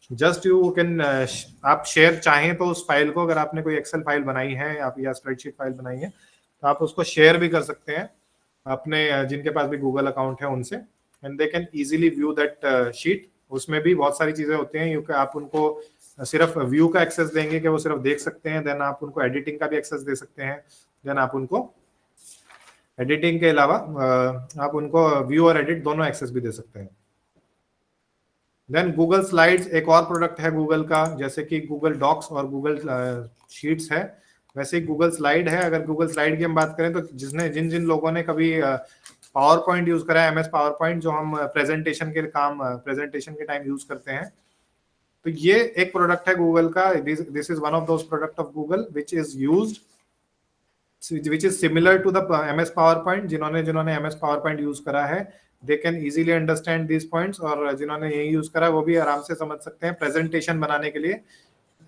Just you can आप share चाहें तो उस file को, अगर आपने कोई Excel file बनाई है आप या स्प्रेडशीट फाइल बनाई है तो आप उसको शेयर भी कर सकते हैं अपने जिनके पास भी गूगल अकाउंट है उनसे, and they can easily view that sheet. उसमें भी बहुत सारी चीजें होती हैं, आप उनको सिर्फ व्यू का एक्सेस देंगे कि वो सिर्फ देख सकते हैं, देन आप उनको एडिटिंग का भी एक्सेस दे सकते हैं, देन आप उनको एडिटिंग के अलावा आप उनको व्यू और एडिट दोनों एक्सेस भी दे सकते हैं। देन गूगल स्लाइड्स एक और प्रोडक्ट है गूगल का, जैसे कि गूगल डॉक्स और गूगल शीट्स है वैसे ही गूगल स्लाइड है। अगर गूगल स्लाइड की हम बात करें तो जिन जिन लोगों ने कभी पावर पॉइंट यूज करा है, MS पावर पॉइंट, जो हम प्रेजेंटेशन के टाइम यूज करते हैं, तो ये एक प्रोडक्ट है गूगल का। This is one of those product of Google which is used, which is similar to the MS power point. जिन्होंने MS पावर पॉइंट यूज करा है they can easily understand these points, और जिन्होंने यही use करा वो भी आराम से समझ सकते हैं। प्रेजेंटेशन बनाने के लिए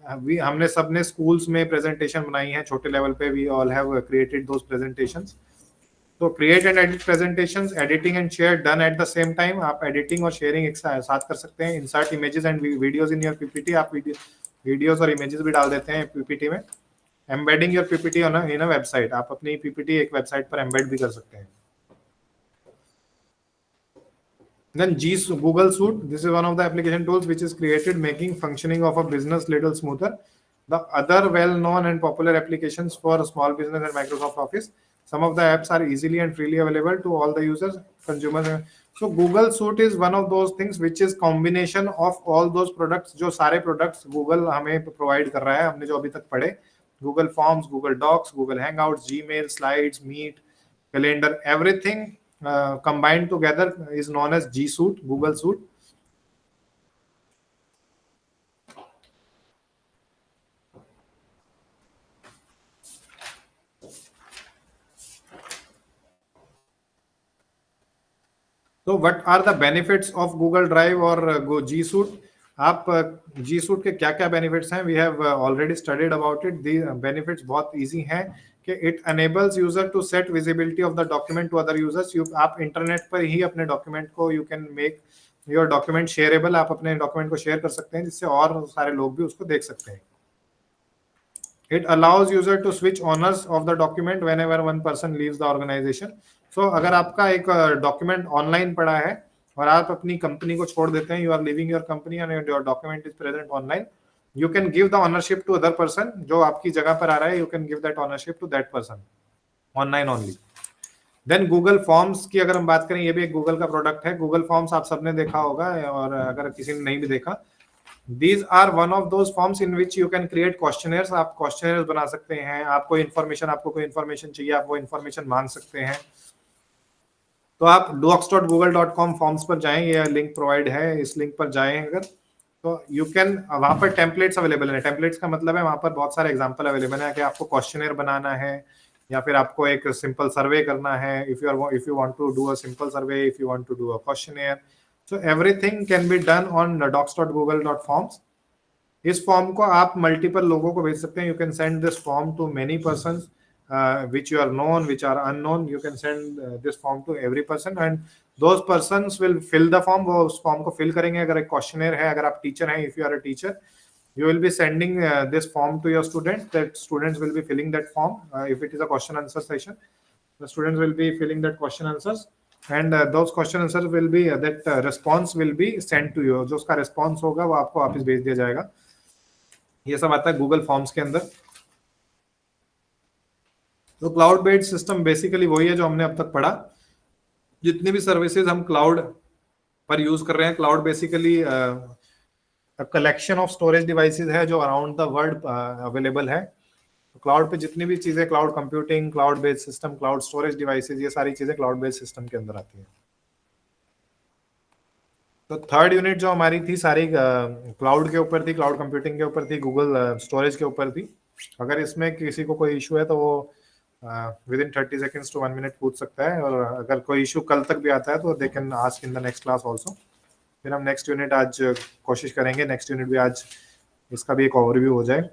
हमने सबने स्कूल्स में प्रेजेंटेशन बनाई है छोटे लेवल पे, we all have created those presentations. तो create and edit presentations, editing and share done at the same time. आप एडिटिंग और शेयरिंग एक साथ कर सकते हैं। Insert images and videos in your PPT, आप वीडियोस और इमेजेस भी डाल देते हैं PPT में। Embedding your PPT in a website, आप अपनी PPT एक वेबसाइट पर एम्बेड भी कर सकते हैं। Then Google Suite, this is one of the application tools which is created making functioning of a business little smoother. The other well-known and popular applications for small business and Microsoft Office. Some of the apps are easily and freely available to all the users, consumers. So Google Suite is one of those things which is combination of all those products, जो सारे products Google हमें provide कर रहा है, हमने जो अभी तक पढ़े, Google Forms, Google Docs, Google Hangouts, Gmail, Slides, Meet, Calendar, everything combined together is known as G Suite, Google Suite. So what are the benefits of Google Drive or G Suite? आप G Suite के क्या क्या benefits हैं? We have already studied about it. The benefits बहुत easy हैं कि it enables user to set visibility of the document to other users. आप internet पर ही अपने डॉक्यूमेंट को you can make your document shareable, आप अपने डॉक्यूमेंट को शेयर कर सकते हैं जिससे और सारे लोग भी उसको देख सकते हैं। It allows user to switch owners of the document whenever one person leaves the organization. So अगर आपका एक डॉक्यूमेंट ऑनलाइन पड़ा है और आप अपनी कंपनी को छोड़ देते हैं, you are leaving your company and your document is present online, you can give the ownership to other person जो आपकी जगह पर आ रहा है, you can give that ownership to that person online only. Then Google forms की अगर हम बात करें, ये भी एक गूगल का प्रोडक्ट है। गूगल फॉर्म्स आप सबने देखा होगा, और अगर किसी ने नहीं भी देखा, These are one of those forms in which you can create questionnaires। आप questionnaires बना सकते हैं, आपको कोई इन्फॉर्मेशन चाहिए, आप वो इन्फॉर्मेशन मांग सकते हैं। तो आप docs.google.com फॉर्म्स पर जाएं, ये लिंक प्रोवाइड है, इस लिंक पर जाएं अगर, तो यू कैन, वहां पर टेम्पलेट्स अवेलेबल है। टेम्पलेट्स का मतलब है वहां पर बहुत सारे एग्जांपल अवेलेबल है कि आपको क्वेश्चनर बनाना है या फिर आपको एक सिंपल सर्वे करना है। If you want to do a simple survey, if you want to do a questionnaire, so everything can be done on docs.google.forms। इस फॉर्म को आप मल्टीपल लोगों को भेज सकते हैं। You can send this form to many persons which you are known, which are unknown, you can send this form to every person and those persons will fill the form। वो उस form को fill करेंगे। अगर एक questionnaire है, अगर आप teacher हैं, if you are a teacher, you will be sending this form to your students, that students will be filling that form। If it is a question answer session, the students will be filling that question answers and those question answers will be that response will be sent to you। जो उसका response होगा वो आपको वापस भेज दिया जाएगा। ये सब आता है गूगल फॉर्म्स के अंदर। तो क्लाउड बेस्ड सिस्टम बेसिकली वही है जो हमने अब तक पढ़ा। जितनी भी सर्विसेज हम क्लाउड पर यूज कर रहे हैं, cloud basically collection of storage devices है जो अराउंड द वर्ल्ड अवेलेबल है। क्लाउड पे जितनी भी चीजें, cloud computing, cloud based system, cloud storage devices, ये सारी चीजें क्लाउड बेस्ड सिस्टम के अंदर आती हैं। तो थर्ड यूनिट जो हमारी थी सारी क्लाउड के ऊपर थी, क्लाउड कंप्यूटिंग के ऊपर थी, गूगल स्टोरेज के ऊपर थी। अगर इसमें किसी को कोई इशू है तो वो within 30 seconds to 1 minute पूछ सकता है, और अगर कोई इशू कल तक भी आता है तो दे can ask in the next class also. फिर हम नेक्स्ट यूनिट आज कोशिश करेंगे, नेक्स्ट यूनिट भी आज इसका भी एक ओवरव्यू हो जाए।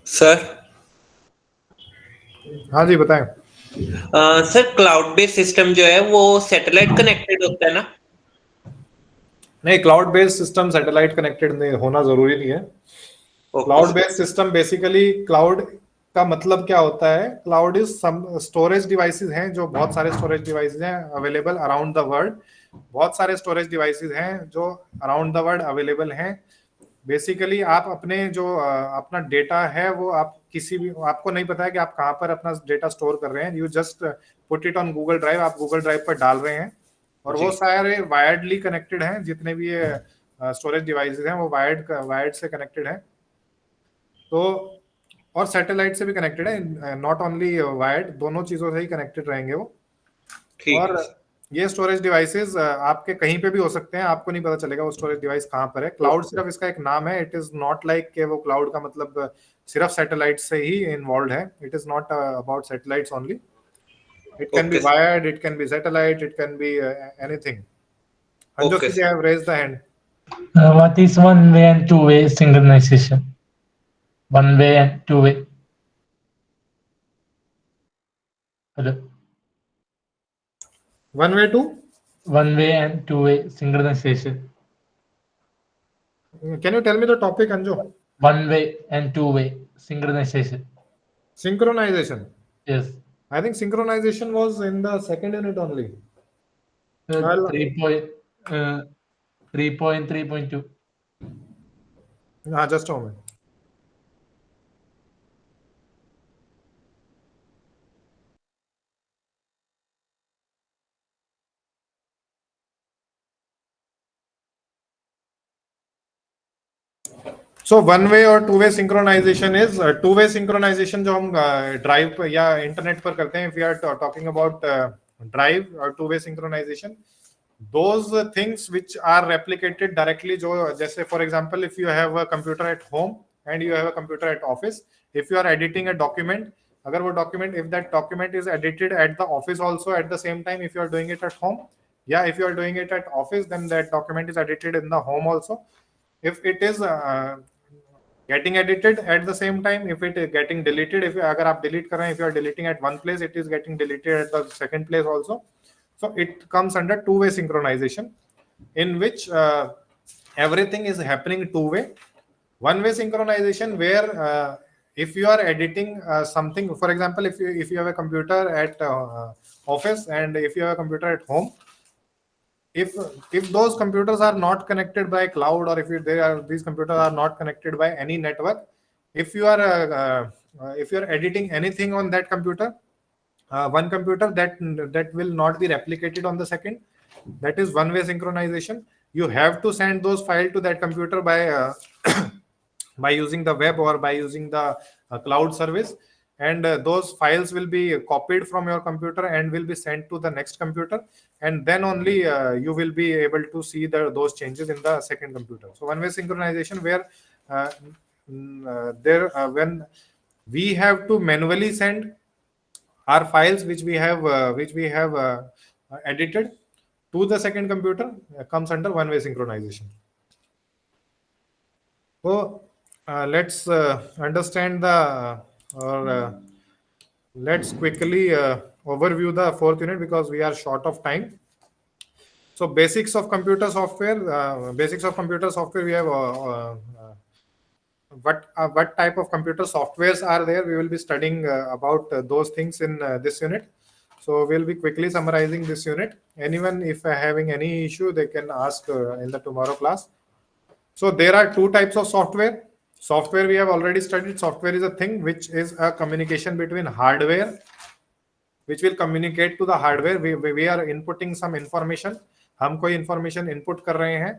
सर हाँ जी बताएं। सर क्लाउड बेस्ड सिस्टम जो है वो सैटेलाइट कनेक्टेड होता है ना? नहीं, cloud based system satellite connected नहीं होना जरूरी नहीं है। Cloud based system basically, cloud का मतलब क्या होता है? Cloud is some storage devices हैं, जो बहुत सारे स्टोरेज डिवाइसेस हैं अवेलेबल अराउंड द वर्ल्ड। बहुत सारे स्टोरेज डिवाइसेस हैं जो अराउंड द वर्ल्ड अवेलेबल हैं। बेसिकली आप अपने जो अपना डेटा है वो आप किसी भी, आपको नहीं पता है कि आप कहाँ पर अपना डेटा स्टोर कर रहे हैं, you just put it on Google drive, आप गूगल ड्राइव पर डाल रहे हैं और वो सारे वायर्डली कनेक्टेड हैं। जितने भी ये स्टोरेज डिवाइसेस हैं वो वायर्ड से कनेक्टेड हैं। तो और सैटेलाइट से भी कनेक्टेड है, नॉट ओनली वायर्ड, दोनों चीजों से ही कनेक्टेड रहेंगे वो। और ये स्टोरेज डिवाइसेस आपके कहीं पे भी हो सकते हैं, आपको नहीं पता चलेगा वो स्टोरेज डिवाइस कहाँ पर है। क्लाउड सिर्फ इसका एक नाम है, इट इज नॉट लाइक कि वो क्लाउड का मतलब सिर्फ सैटेलाइट से ही इन्वॉल्व है। It is not about satellites only, it can be wired, it can be satellite, it can be anything. Anjoshi, they have raised the hand. What is one way and two way synchronization? One way and two way. Hello. One way to? One way and two way synchronization. Can you tell me the topic, Anju? One way and two way synchronization. Synchronization. Yes. I think synchronization was in the second unit only. 3.3.2. Just a moment. So one way और two way synchronization is two way synchronization जो हम drive पर या internet पर करते हैं, if we are talking about drive or two-way synchronization, those things which are replicated directly, जो जैसे for example if you have a computer at home and you have a computer at office, if you are editing a document, अगर वो document, if that document is edited at the office also at the same time, if you are doing it at home, yeah, if you are doing it at office, then that document is edited in the home also. If it is getting edited at the same time, if it is getting deleted, if अगर आप delete कर रहे हैं, if you are deleting at one place, it is getting deleted at the second place also. So it comes under two-way synchronization, in which everything is happening two-way. One-way synchronization, where if you are editing something, for example, if you have a computer at office and if you have a computer at home, if those computers are not connected by cloud, or if these computers are not connected by any network, if you are editing anything on that computer, one computer, that will not be replicated on the second. That is one-way synchronization. You have to send those files to that computer by by using the web or by using the cloud service, and those files will be copied from your computer and will be sent to the next computer, and then only you will be able to see those changes in the second computer. So one-way synchronization, where when we have to manually send our files which we have edited to the second computer, comes under one-way synchronization. So let's understand let's quickly overview the fourth unit, because we are short of time. So basics of computer software. We have what type of computer softwares are there. We will be studying about those things in this unit. So we'll be quickly summarizing this unit. Anyone, if having any issue, they can ask in the tomorrow class. So there are two types of software. Software we have already studied. Software is a thing which is a communication between hardware, which will communicate to the hardware. We are inputting some information. हम कोई information input कर रहे हैं.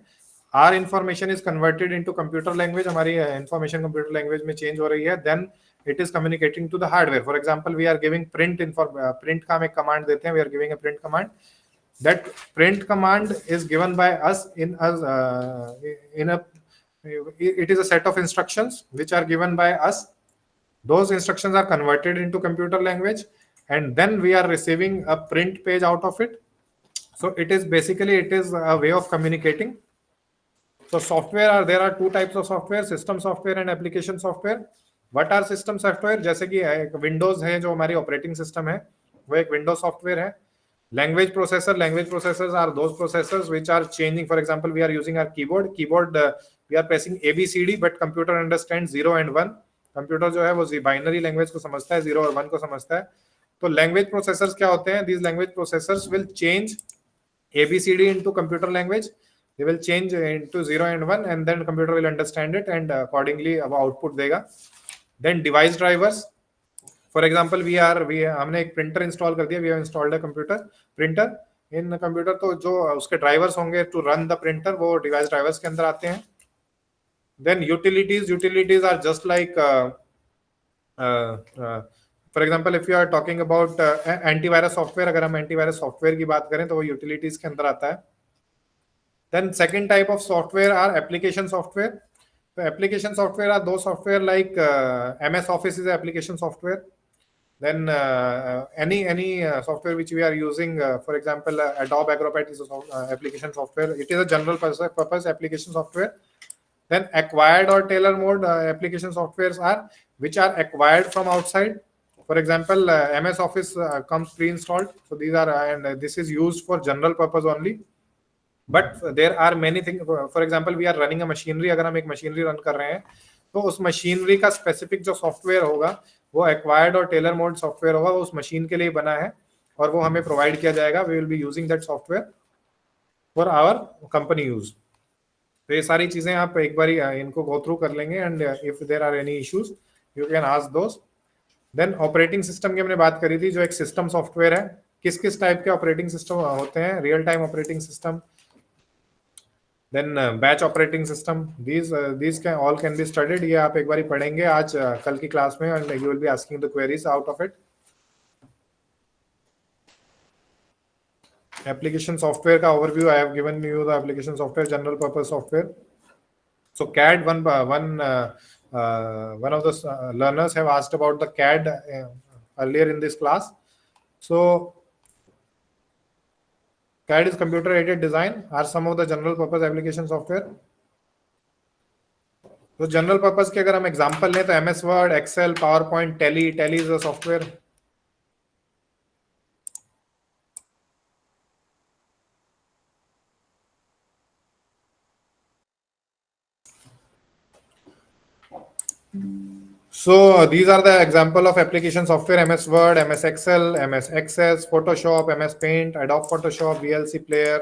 Our information is converted into computer language. हमारी information computer language में change हो रही है. Then it is communicating to the hardware. For example, we are giving print print का हम एक command देते हैं. We are giving a print command. That print command is given by us it is a set of instructions which are given by us. Those instructions are converted into computer language, and then we are receiving a print page out of it. So it is a way of communicating. So there are two types of software: system software and application software. What are system software? जैसे कि Windows है, जो हमारी operating system है, वो एक Windows software है. Language processors are those processors which are changing. For example, we are using our keyboard. We are pressing ABCD, but computer understands 0 and 1. Computer जो है वो binary language को समझता है, 0 और 1 को समझता है. तो language processors क्या होते हैं? These language processors will change ABCD into computer language. They will change into 0 and 1, and then computer will understand it and accordingly output देगा. Then device drivers. For example, हमने एक printer install कर दिया. We have installed a printer in computer. तो जो उसके drivers होंगे to run the printer, वो device drivers के अंदर आते हैं. Then utilities are just like for example, if you are talking about antivirus software, अगर हम antivirus software की बात करें तो वो utilities के अंदर आता है. Then second type of software are application software. So application software are those software like MS Office is an application software. Then any software which we are using, for example, Adobe Acrobat is a application software. It is a general purpose application software. Then acquired or tailor mode application softwares are which are acquired from outside. For example, MS Office comes pre-installed. So these are and this is used for general purpose only. But there are many things. For example, we are running a machinery. अगर हम एक machinery run कर रहे हैं, तो उस machinery का specific जो software होगा, वो acquired और tailor mode software होगा, वो उस machine के लिए बना है और वो हमें provide किया जाएगा. We will be using that software for our company use. तो ये सारी चीजें आप एक बार इनको go through कर लेंगे, and if there are any issues, you can ask those. Then operating system की हमने बात करी थी, जो एक system software है. किस टाइप के operating system होते हैं? Real time operating system. Then batch operating system. These can be studied. ये आप एक बारी पढ़ेंगे आज कल की क्लास में, and you will be asking the queries out of it. Application software का overview, I have given you the application software, general purpose software. So CAD, one of the learners have asked about the CAD earlier in this class. So CAD is computer aided design, are some of the general purpose application software. तो general purpose के अगर हम example लें तो MS Word, Excel, power point, Tally is a software. So these are the example of application software: MS Word, MS Excel, MS Access, Photoshop, MS Paint, Adobe Photoshop, VLC Player,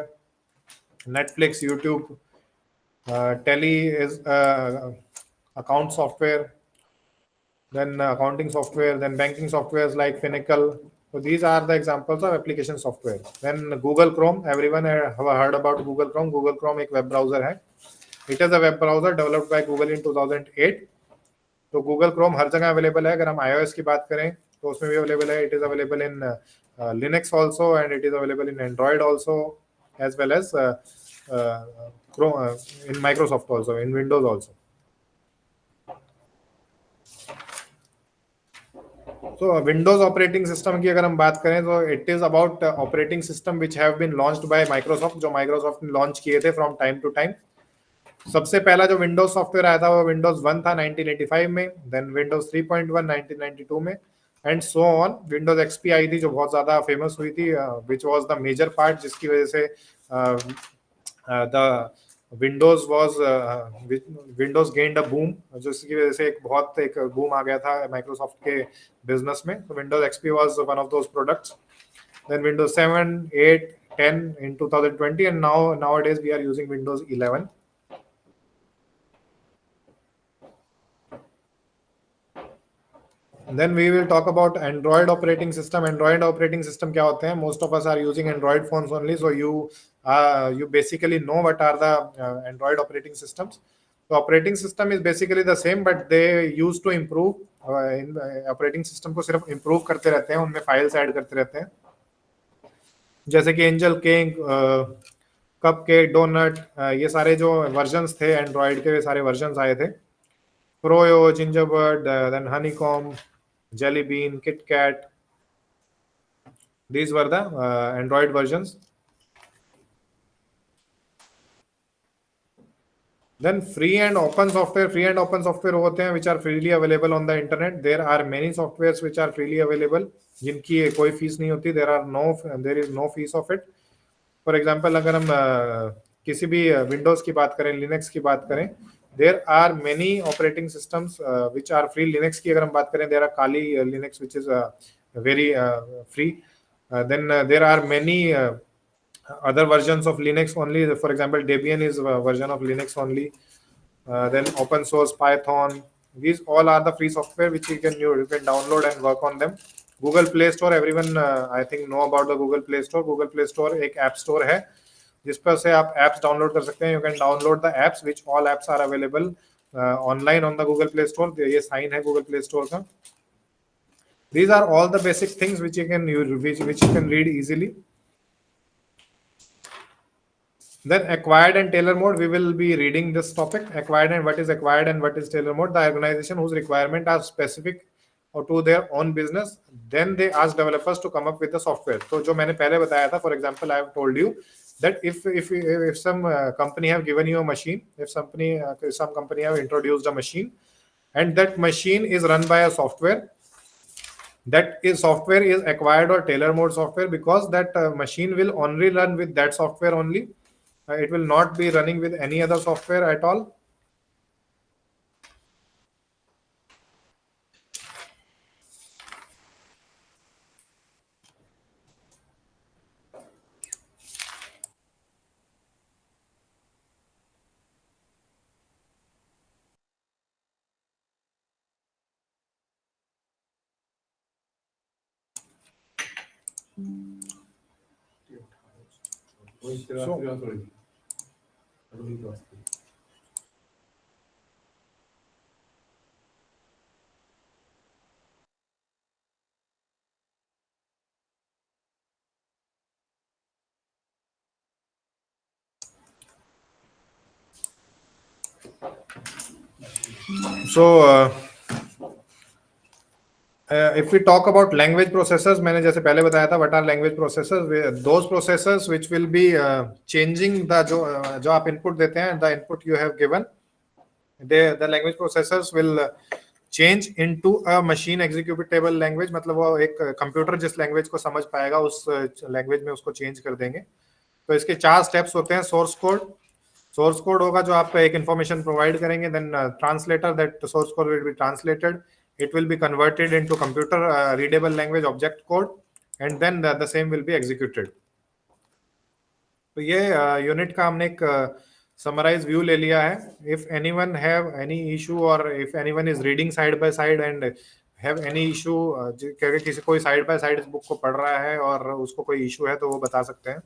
Netflix, YouTube. Tally is account software, then accounting software, then banking softwares like Finacle. So these are the examples of application software. Then Google Chrome, everyone have heard about Google Chrome. Google Chrome एक web browser है. It is a web browser developed by Google in 2008. तो Google Chrome हर जगह available है. अगर हम iOS की बात करें तो उसमें भी अवेलेबल है. It is available in Linux also and it is available in Android also as well as in Microsoft also, in Windows also. So Windows operating system की अगर हम बात करें तो it is about operating system which have been launched by Microsoft, जो Microsoft ने launch किए थे from time to time. सबसे पहला जो विंडोज सॉफ्टवेयर आया था वो विंडोज 1 था 1985 में, देन विंडोज 3.1 1992 में, and so on. Windows XP आई थी जो बहुत ज्यादा फेमस हुई थी, which was the major part, जिसकी वजह से the Windows was Windows gained a boom, जिसकी वजह से एक बूम आ गया था माइक्रोसॉफ्ट के बिजनेस में. तो Windows XP was one of those products. Then Windows 7, 8, 10 in 2020, and nowadays we are using Windows 11. Then we will talk about Android operating system. Android operating system क्या होते हैं? Most of us are using Android phones only, so you basically know what are the Android operating systems. So operating system is basically the same, but they used to improve. Operating system को सिर्फ improve करते रहते हैं, उनमें files add करते रहते हैं. जैसे कि angel cake, cup cake, donut, ये सारे जो वर्जन्स थे एंड्रॉइड के, वे सारे वर्जन्स आए थे. Froyo, Gingerbird, then Honeycomb, Jelly Bean, Kit Kat. These were the Android versions. Then free and open software. Free and open software होते हैं which are freely available on the internet. There are many softwares which are freely available, जिनकी कोई fees नहीं होती. There is no fees of it. For example, अगर हम किसी भी Windows की बात करें, Linux की बात करें, there are many operating systems which are free. Linux की अगर हम बात करें, there are Kali Linux which is very free. Then there are many other versions of Linux only. For example, Debian is a version of Linux only. Then open source Python. These all are the free software which you can download and work on them. Google Play Store, everyone I think know about the Google Play Store. Google Play Store एक app store है जिस पर से आप apps download कर सकते हैं. You can download the apps which all apps are available online on the Google Play Store. ये साइन है गूगल प्ले स्टोर का. These are all the basic things which you can read easily. Then acquired and tailor mode, we will be reading this topic. Acquired and what is tailor mode. The organization whose requirement are specific or to their own business, then they ask developers to come up with the software. So जो मैंने पहले बताया था, for example, I have told you that if some company have given you a machine, if some company have introduced a machine, and that machine is run by a software, that is software is acquired or tailor mode software, because that machine will only run with that software only. It will not be running with any other software at all. So, So if we talk about language processors, मैंने जैसे पहले बताया था, what are language processors? Those processors which will be changing the जो आप input देते हैं, the input you have given, the language processors will change into a machine executable language. मतलब वो एक कंप्यूटर जिस लैंग्वेज को समझ पाएगा उस लैंग्वेज में उसको चेंज कर देंगे. तो इसके 4 स्टेप्स होते हैं. सोर्स कोड होगा जो आपको एक इंफॉर्मेशन प्रोवाइड करेंगे. Then translator, that source code will be translated, it will be converted into computer readable language object code, and then the same will be executed. तो ये यूनिट का हमने एक समराइज व्यू ले लिया है. If anyone have any issue और if anyone is reading side by side and have any issue, किसी कोई साइड बाय साइड इस बुक को पढ़ रहा है और उसको कोई इशू है तो वो बता सकते हैं.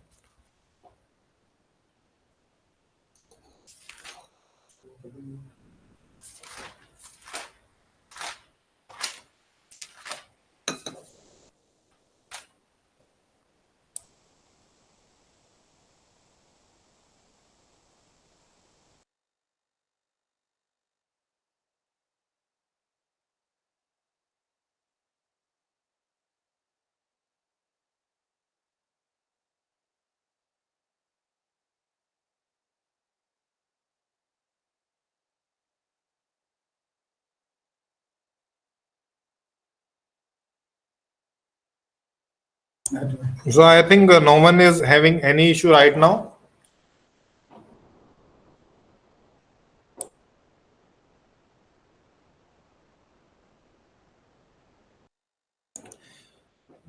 So I think no one is having any issue right now.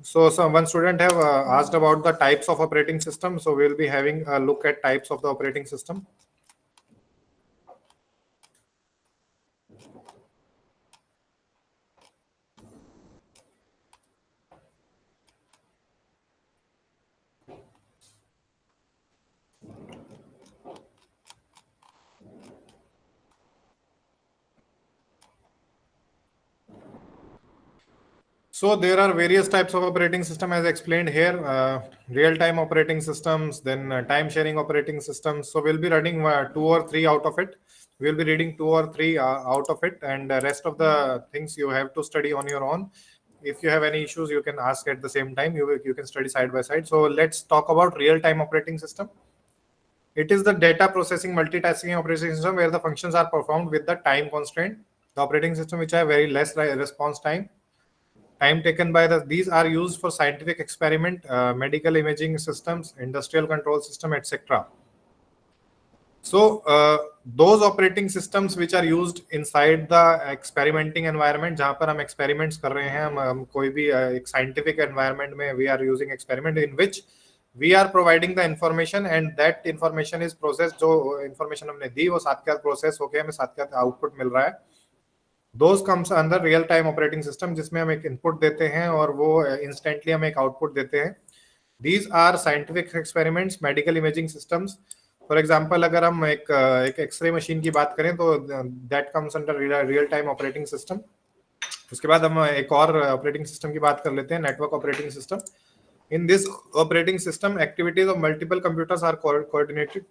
So one student have asked about the types of operating system. So we'll be having a look at types of the operating system. So there are various types of operating system as explained here. Real-time operating systems, then time-sharing operating systems. So we'll be running 2 or 3 out of it. We'll be reading 2 or 3 out of it, and the rest of the things you have to study on your own. If you have any issues, you can ask at the same time. You can study side by side. So let's talk about real-time operating system. It is the data processing multitasking operating system where the functions are performed with the time constraint. The operating system which have very less response time taken by these are used for scientific experiment, medical imaging systems, industrial control system, etc. So those operating systems which are used inside the experimenting environment, जहाँ पर हम experiments कर रहे हैं, हम कोई भी एक scientific environment में we are using experiment in which we are providing the information and that information is processed. जो information हमने दी वो साथ के साथ process होके हमें साथ के साथ output मिल रहा है. Those comes under real time operating system, जिसमें हम एक input देते हैं और वो instantly हमें एक output देते हैं. These are scientific experiments, medical imaging systems. For example, अगर हम एक X-ray machine की बात करें तो that comes under real time operating system. उसके बाद हम एक और operating system की बात कर लेते हैं, network operating system. In this operating system, activities of multiple computers are coordinated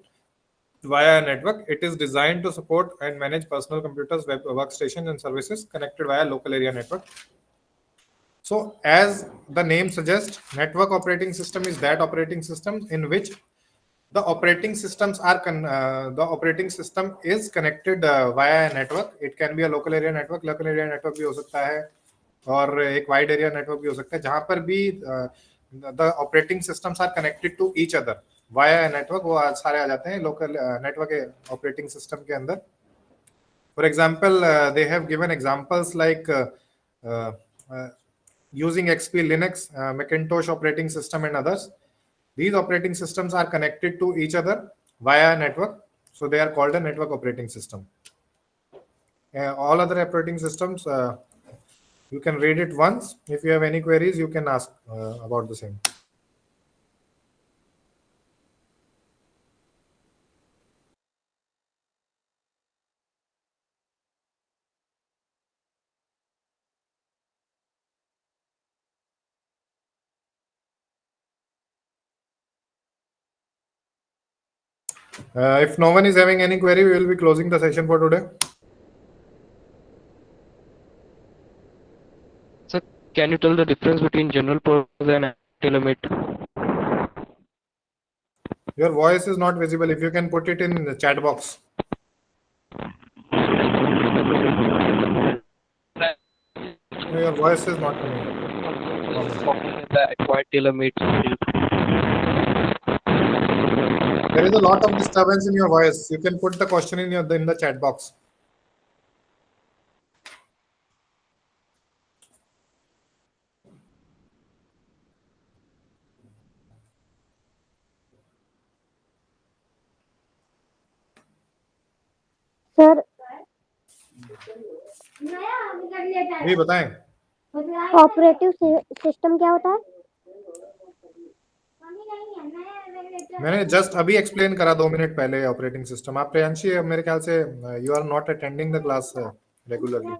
via a network. It is designed to support and manage personal computers, web workstations, and services connected via local area network. So, as the name suggests, network operating system is that operating system in which the operating systems are the operating system is connected via a network. It can be a local area network. Local area network भी हो सकता है और एक wide area network भी हो सकता है जहाँ पर भी the operating systems are connected to each other via a network. वो सारे आ जाते हैं local network operating system के अंदर. For example, they have given examples like using XP Linux, Macintosh operating system, and others. These operating systems are connected to each other via a network, so they are called a network operating system. All other operating systems, you can read it once. If you have any queries, you can ask about the same. If no one is having any query, we will be closing the session for today. Sir, can you tell the difference between general purpose and tailor-made? Your voice is not visible. If you can put it in the chat box. No, your voice is not coming. The acquired tailor-made. There is a lot of disturbance in your voice. You can put the question in the chat box. Sir ji बताएं। Operative system क्या होता है? मैंने just अभी explain करा 2 minute पहले operating system. आप प्रियांशी, मेरे ख्याल से you are not attending the class regularly.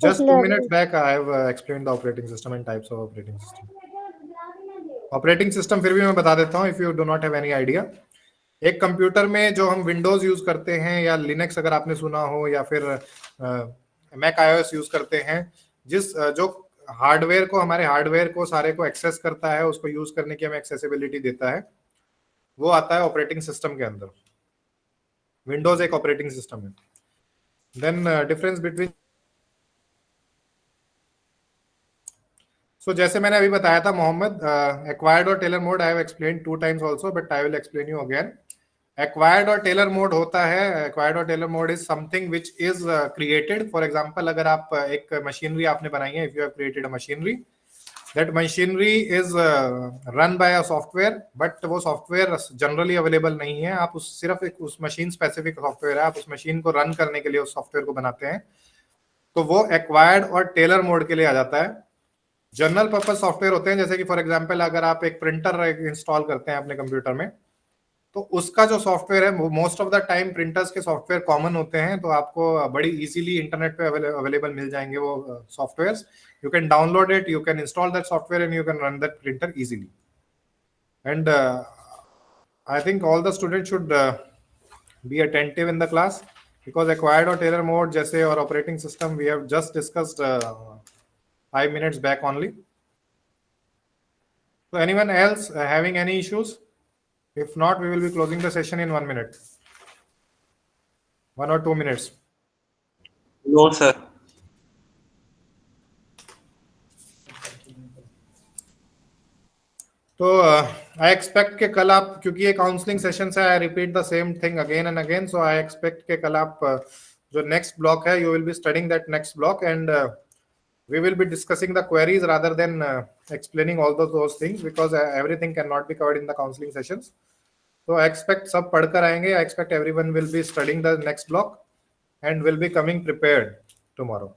Just 2 minutes back, I have explained the operating system and types of operating system. Operating system फिर भी मैं बता देता हूँ if you do not have any idea. एक कंप्यूटर में जो हम विंडोज यूज करते हैं या लिनक्स अगर आपने सुना हो या फिर मैक आईओएस यूज करते हैं, जो हार्डवेयर को, हमारे हार्डवेयर को सारे को एक्सेस करता है, उसको यूज करने की हमें एक्सेसिबिलिटी देता है, वो आता है ऑपरेटिंग सिस्टम के अंदर। विंडोज एक ऑपरेटिंग सिस्टम है। देन डिफरेंस बिटवीन, सो जैसे मैंने अभी बताया था मोहम्मद, एक्वायर्ड और tailor made I have explain 2 times also, but I will explain you again. Acquired और टेलर मोड होता है, एक्वायर्ड और tailor made is something which is created. For example, अगर आप एक मशीनरी आपने बनाई है, if you have created a machinery, that machinery is run by a software, but वो सॉफ्टवेयर जनरली अवेलेबल नहीं है। आप सिर्फ उस मशीन स्पेसिफिक सॉफ्टवेयर है, आप उस मशीन को रन करने के लिए उस सॉफ्टवेयर को बनाते हैं, तो वो एक्वायर्ड और टेलर मोड के लिए आ जाता है। जनरल पर्पस सॉफ्टवेयर होते हैं, जैसे कि फॉर एग्जांपल अगर आप एक प्रिंटर इंस्टॉल करते हैं अपने कंप्यूटर में, तो उसका जो सॉफ्टवेयर है, most of the time printers के सॉफ्टवेयर कॉमन होते हैं, तो आपको बड़ी इजीली इंटरनेट पे अवेलेबल मिल जाएंगे वो softwares. You can download it, you can install that software and you can run that printer easily. And I think all the student should be attentive in the class, because acquired और tailor made जैसे और operating system we have just discussed 5 minutes back only. So anyone else having any issues? If not, we will be closing the session in 1 minute. 1 or 2 minutes. No, sir. तो I expect के कल आप, क्योंकि ये counselling session से I repeat the same thing again and again, so I expect के कल आप जो नेक्स्ट ब्लॉक है, you will be studying that next block and we will be discussing the queries rather than explaining all those things, because everything cannot be covered in the counseling sessions. So I expect सब पढ़कर आएंगे. I expect everyone will be studying the next block and will be coming prepared tomorrow.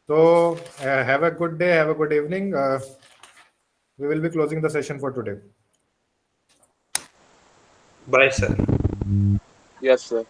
So have a good day, have a good evening. We will be closing the session for today. Bye, sir. Yes, sir.